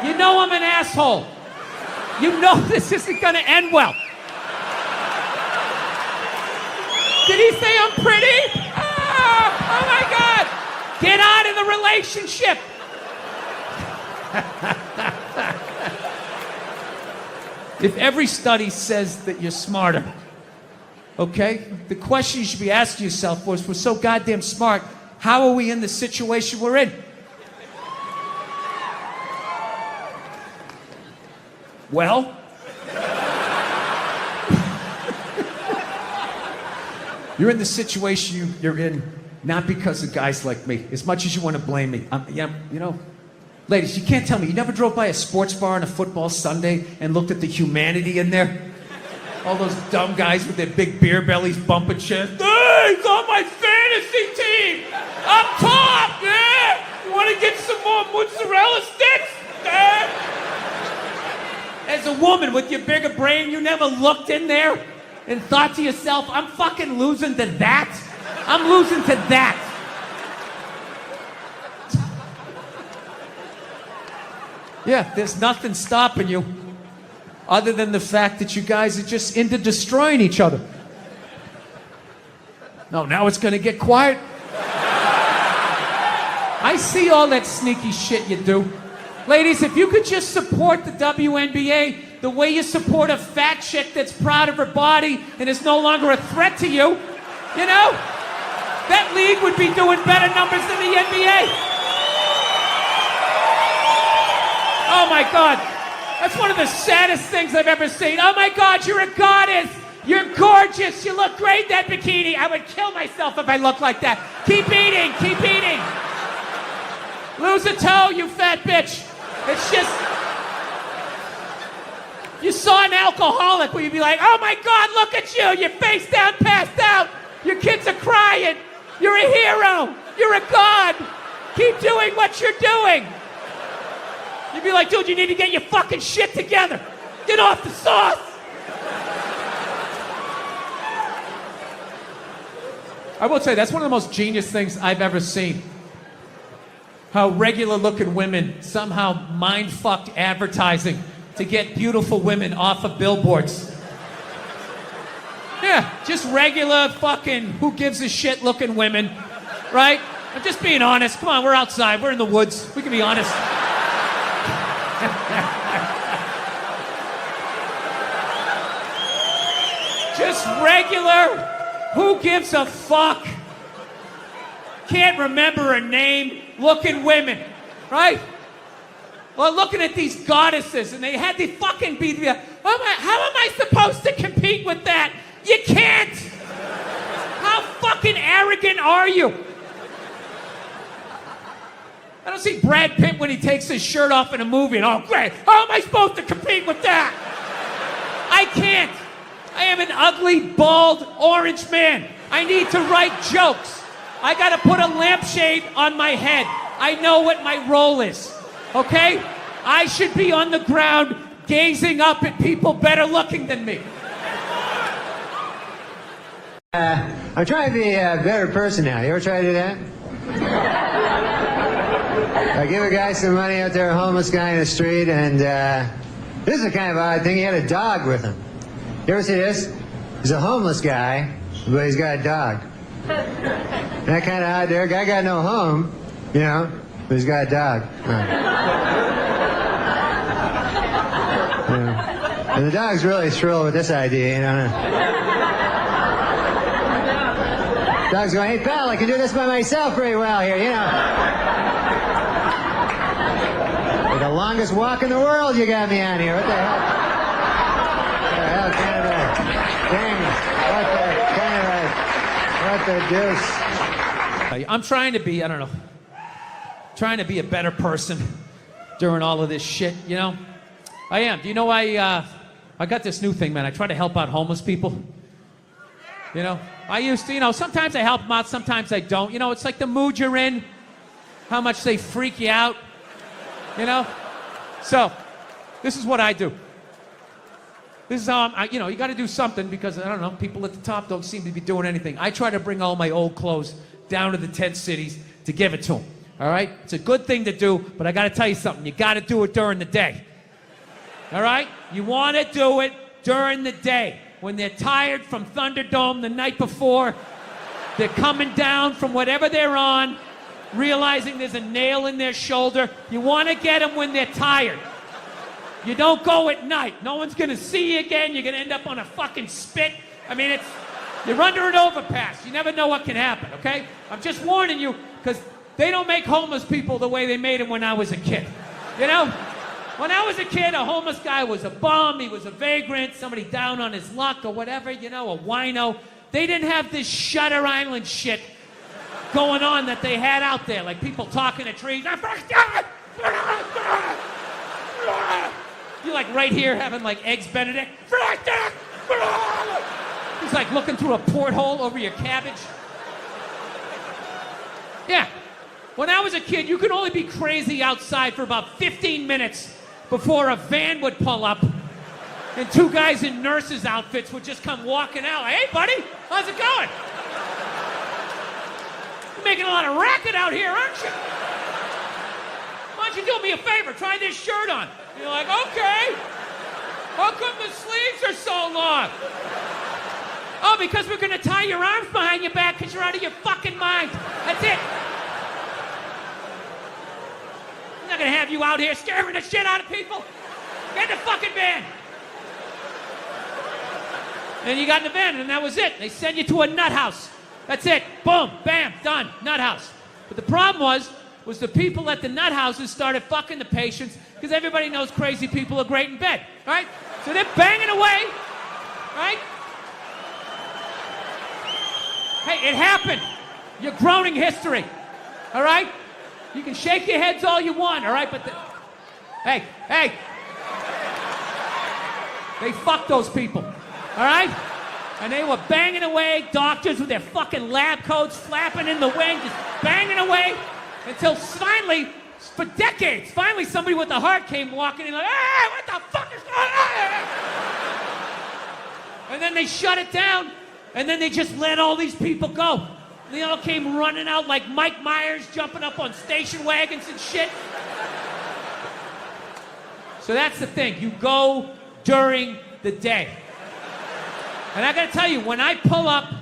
S1: You know I'm an asshole. You know this isn't gonna end well. Did he say I'm pretty? Oh my God! Get out of the relationship. If every study says that you're smarter, okay? The question you should be asking yourself was, we're so goddamn smart, how are we in the situation we're in? Well, you're in the situation you're in not because of guys like me, as much as you want to blame me. Ladies, you can't tell me you never drove by a sports bar on a football Sunday and looked at the humanity in there? All those dumb guys with their big beer bellies bumping shit. Hey, he's on my fantasy team! Up top, yeah! You want to get some more mozzarella sticks? As a woman with your bigger brain, you never looked in there and thought to yourself, I'm fucking losing to that? I'm losing to that. Yeah, there's nothing stopping you other than the fact that you guys are just into destroying each other. No, now it's gonna get quiet. I see all that sneaky shit you do. Ladies, if you could just support the WNBA the way you support a fat chick that's proud of her body and is no longer a threat to you, you know, that league would be doing better numbers than the NBA. Oh my God, that's one of the saddest things I've ever seen. Oh my God, you're a goddess. You're gorgeous. You look great in that bikini. I would kill myself if I looked like that. Keep eating, keep eating. Lose a toe, you fat bitch. It's just, you saw an alcoholic where you'd be like, oh my God, look at you. You're face down, passed out. Your kids are crying. You're a hero. You're a god. Keep doing what you're doing. You'd be like, dude, you need to get your fucking shit together. Get off the sauce. I will tell you, that's one of the most genius things I've ever seen. How regular looking women somehow mind-fucked advertising to get beautiful women off of billboards. Yeah, just regular fucking who gives a shit looking women, right? I'm just being honest. Come on, we're outside. We're in the woods. We can be honest. Just regular, who gives a fuck? Can't remember her name, looking women, right? Well, looking at these goddesses, and they had to fucking be, how am I supposed to compete with that? You can't! How fucking arrogant are you? I don't see Brad Pitt when he takes his shirt off in a movie and, oh, great, how am I supposed to compete with that? I can't. I am an ugly, bald, orange man. I need to write jokes. I gotta put a lampshade on my head. I know what my role is, okay? I should be on the ground gazing up at people better looking than me.
S5: I'm trying to be a better person now. You ever try to do that? I give a guy some money out there, a homeless guy in the street, and this is a kind of odd thing. He had a dog with him. You ever see this? He's a homeless guy, but he's got a dog. That kind of odd there. Guy got no home, you know, but he's got a dog. Yeah. And the dog's really thrilled with this idea, you know. Dog's going, hey, pal, I can do this by myself pretty well here, you know. For the longest walk in the world you got me on here. What the hell? What the hell kind of a thing? What the deuce?
S1: I'm trying to be, I don't know, trying to be a better person during all of this shit, you know? I am. Do you know I got this new thing, man. I try to help out homeless people. You know? I used to, you know, sometimes I help them out, sometimes I don't. You know, it's like the mood you're in, how much they freak you out, you know? So, this is what I do. This is how you know, you got to do something because, I don't know, people at the top don't seem to be doing anything. I try to bring all my old clothes down to the tent cities to give it to them, all right? It's a good thing to do, but I got to tell you something. You got to do it during the day, all right? You want to do it during the day. When they're tired from Thunderdome the night before, they're coming down from whatever they're on, realizing there's a nail in their shoulder. You want to get them when they're tired. You don't go at night. No one's going to see you again. You're going to end up on a fucking spit. I mean, you're under an overpass. You never know what can happen, okay? I'm just warning you, because they don't make homeless people the way they made them when I was a kid. You know? When I was a kid, a homeless guy was a bum, he was a vagrant, somebody down on his luck or whatever, you know, a wino. They didn't have this Shutter Island shit going on that they had out there, like people talking to trees. You're like right here having like Eggs Benedict. He's like looking through a porthole over your cabbage. Yeah. When I was a kid, you could only be crazy outside for about 15 minutes before a van would pull up and two guys in nurses' outfits would just come walking out. Like, hey, buddy, how's it going? You're making a lot of racket out here, aren't you? Why don't don't you do me a favor? Try this shirt on. And you're like, okay. How come the sleeves are so long? Oh, because we're going to tie your arms behind your back because you're out of your fucking mind. That's it. I'm not going to have you out here scaring the shit out of people. Get in the fucking van. And you got in the van, and that was it. They send you to a nut house. That's it. Boom, bam, done. Nut house. But the problem was the people at the nut houses started fucking the patients because everybody knows crazy people are great in bed, right? So they're banging away, right? Hey, it happened. You're groaning history, all right? You can shake your heads all you want, all right? But hey, they fucked those people, all right? And they were banging away, doctors with their fucking lab coats flapping in the wind, just banging away until finally, for decades, finally somebody with a heart came walking in like, hey, what the fuck is going on? And then they shut it down, and then they just let all these people go. They all came running out like Mike Myers jumping up on station wagons and shit. So that's the thing. You go during the day. And I gotta tell you, when I pull up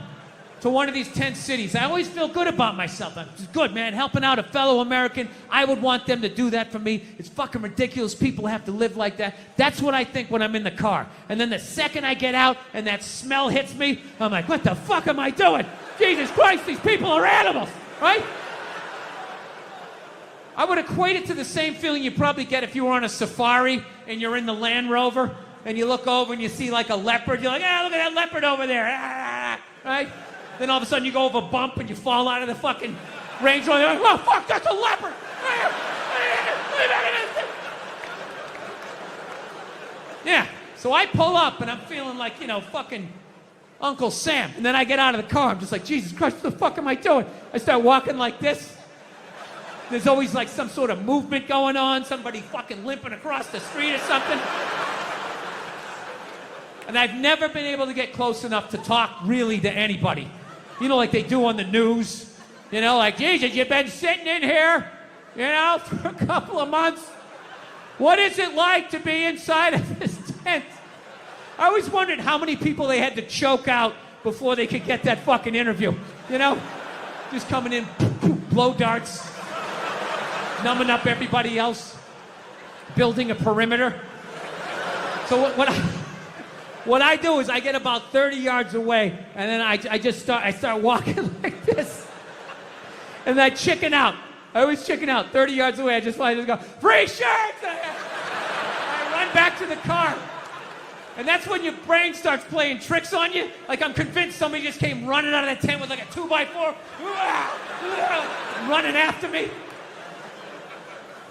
S1: to one of these 10 cities, I always feel good about myself. I'm just good, man, helping out a fellow American. I would want them to do that for me. It's fucking ridiculous people have to live like that. That's what I think when I'm in the car. And then the second I get out and that smell hits me, I'm like, what the fuck am I doing? Jesus Christ, these people are animals, right? I would equate it to the same feeling you probably get if you were on a safari and you're in the Land Rover and you look over and you see like a leopard. You're like, ah, look at that leopard over there, right? Then all of a sudden you go over a bump and you fall out of the fucking Range Rover. You're like, oh, fuck, that's a leopard. Yeah, so I pull up and I'm feeling like, you know, fucking Uncle Sam. And then I get out of the car. I'm just like, Jesus Christ, what the fuck am I doing? I start walking like this. There's always like some sort of movement going on. Somebody fucking limping across the street or something. And I've never been able to get close enough to talk really to anybody. You know, like they do on the news. You know, like, Jesus, you've been sitting in here, you know, for a couple of months. What is it like to be inside of this tent? I always wondered how many people they had to choke out before they could get that fucking interview. You know? Just coming in, blow darts, numbing up everybody else, building a perimeter. So what I do is I get about 30 yards away, and then I start walking like this. And then I chicken out. I always chicken out. 30 yards away, I just go, free shirts! I run back to the car. And that's when your brain starts playing tricks on you. Like I'm convinced somebody just came running out of that tent with like a 2x4, running after me.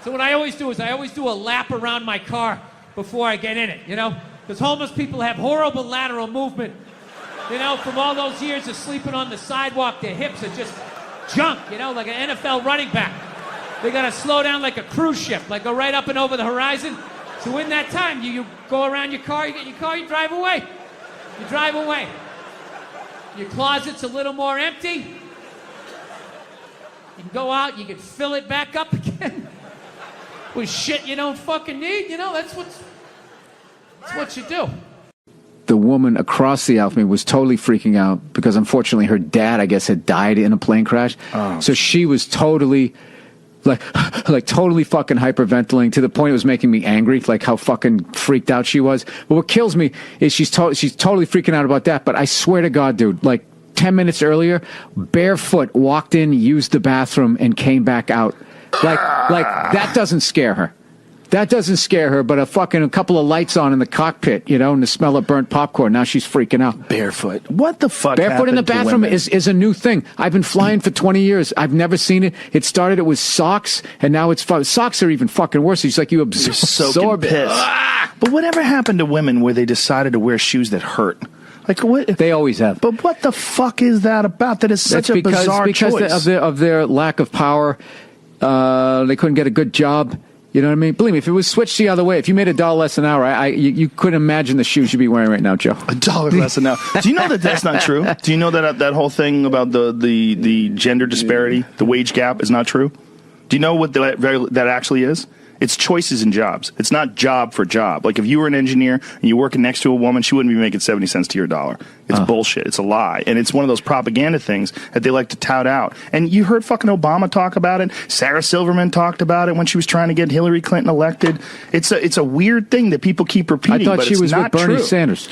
S1: So what I always do is I always do a lap around my car before I get in it, you know? Because homeless people have horrible lateral movement. You know, from all those years of sleeping on the sidewalk, their hips are just junk, you know, like an NFL running back. They gotta slow down like a cruise ship, like go right up and over the horizon. So in that time, you go around your car, you get your car, you drive away. You drive away. Your closet's a little more empty. You can go out, you can fill it back up again with shit you don't fucking need. You know, that's what you do.
S2: The woman across the aisle from me was totally freaking out because unfortunately her dad, I guess, had died in a plane crash. Oh. So she was totally like totally fucking hyperventilating to the point it was making me angry, like how fucking freaked out she was. But what kills me is she's totally freaking out about that. But I swear to God, dude, like 10 minutes earlier, barefoot, walked in, used the bathroom, and came back out. Like that doesn't scare her. That doesn't scare her, but a couple of lights on in the cockpit, you know, and the smell of burnt popcorn. Now she's freaking out.
S3: Barefoot. What the fuck?
S2: Barefoot in the bathroom is a new thing. I've been flying for 20 years. I've never seen it. It started with socks, and now it's socks are even fucking worse. It's like you absorb it.
S3: But whatever happened to women where they decided to wear shoes that hurt? Like what?
S2: They always have.
S3: But what the fuck is that about? That is such a bizarre choice.
S2: Because of their lack of power, they couldn't get a good job. You know what I mean? Believe me, if it was switched the other way, if you made $1 less an hour, you couldn't imagine the shoes you'd be wearing right now, Joe.
S3: $1 less an hour. Do you know that that's not true? Do you know that whole thing about the gender disparity, the wage gap, is not true? Do you know what that actually is? It's choices in jobs. It's not job for job. Like if you were an engineer and you're working next to a woman, she wouldn't be making 70 cents to your dollar. It's bullshit. It's a lie. And it's one of those propaganda things that they like to tout out. And you heard fucking Obama talk about it. Sarah Silverman talked about it when she was trying to get Hillary Clinton elected. It's a weird thing that people keep repeating.
S2: I thought she was with Bernie
S3: true.
S2: Sanders.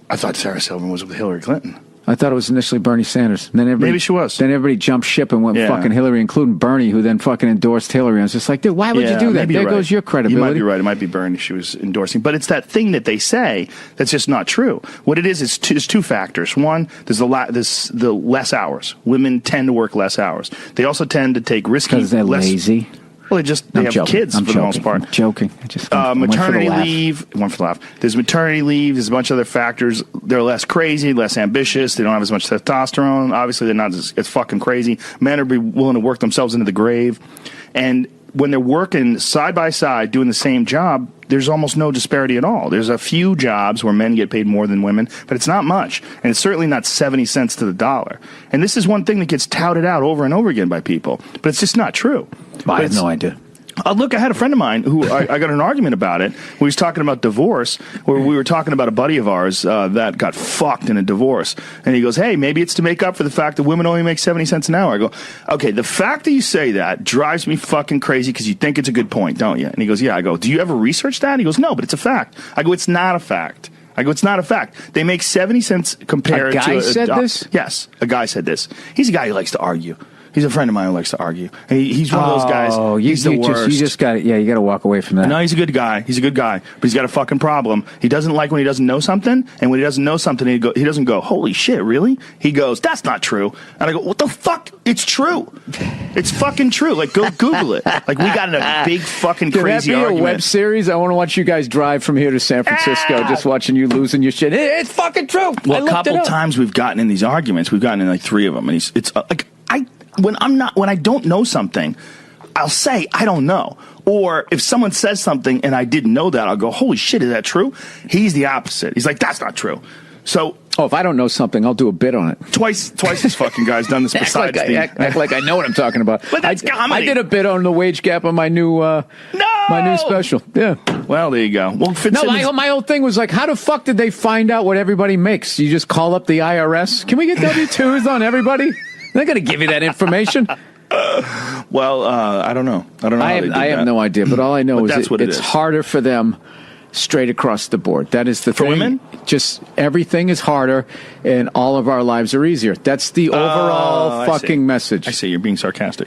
S3: I thought Sarah Silverman was with Hillary Clinton.
S2: I thought it was initially Bernie Sanders. Then
S3: Maybe she was.
S2: Then everybody jumped ship and went fucking Hillary, including Bernie, who then fucking endorsed Hillary. I was just like, dude, why would you do that? There goes your credibility.
S3: You might be right. It might be Bernie she was endorsing. But it's that thing that they say that's just not true. What it is two factors. One, there's the less hours. Women tend to work less hours. They also tend to take risky...
S2: Because they're lazy.
S3: Well, they have kids for the most part.
S2: I'm joking. I just
S3: maternity leave. One for the laugh. There's maternity leave. There's a bunch of other factors. They're less crazy, less ambitious. They don't have as much testosterone. Obviously, they're not as fucking crazy. Men are willing to work themselves into the grave. And when they're working side by side, doing the same job, there's almost no disparity at all. There's a few jobs where men get paid more than women, but it's not much. And it's certainly not 70 cents to the dollar. And this is one thing that gets touted out over and over again by people. But it's just not true.
S2: I have no idea.
S3: Look, I had a friend of mine who I got in an argument about it. We was talking about divorce, where we were talking about a buddy of ours that got fucked in a divorce. And he goes, hey, maybe it's to make up for the fact that women only make 70 cents an hour. I go, okay, the fact that you say that drives me fucking crazy because you think it's a good point, don't you? And he goes, yeah. I go, do you ever research that? And he goes, no, but it's a fact. I go, it's not a fact. It's not a fact. They make 70 cents compared to...
S2: A guy said this?
S3: Yes, a guy said this. He's a guy who likes to argue. He's a friend of mine who likes to argue. And he's one of those guys.
S2: Oh,
S3: he's the worst.
S2: You just got you got to walk away from that.
S3: No, he's a good guy. He's a good guy, but he's got a fucking problem. He doesn't like when he doesn't know something, and when he doesn't know something, he doesn't go, holy shit, really? He goes, that's not true. And I go, what the fuck? It's true. It's fucking true. Like, go Google it. Like, we got in a big fucking crazy argument.
S2: A web series? I want to watch you guys drive from here to San Francisco, just watching you losing your shit. It's fucking true.
S3: Well, a couple times we've gotten in these arguments. We've gotten in like 3 of them, and it's like when I don't know something, I'll say I don't know. Or if someone says something and I didn't know that, I'll go, holy shit, is that true? He's the opposite. He's like, that's not true. So,
S2: if I don't know something, I'll do a bit on it.
S3: Twice this fucking guy's done this besides
S2: act like I know what I'm talking about.
S3: But that's comedy.
S2: I did a bit on the wage gap on my new my new special. Yeah.
S3: Well, there you go. Well,
S2: my whole thing was like, how the fuck did they find out what everybody makes? You just call up the IRS? Can we get W-2s on everybody? They're going to give you that information.
S3: Well, I don't know. I don't know.
S2: I have no idea, but all I know is it's harder for them straight across the board. That is the thing.
S3: For women?
S2: Just everything is harder, and all of our lives are easier. That's the overall fucking message.
S3: I see. You're being sarcastic.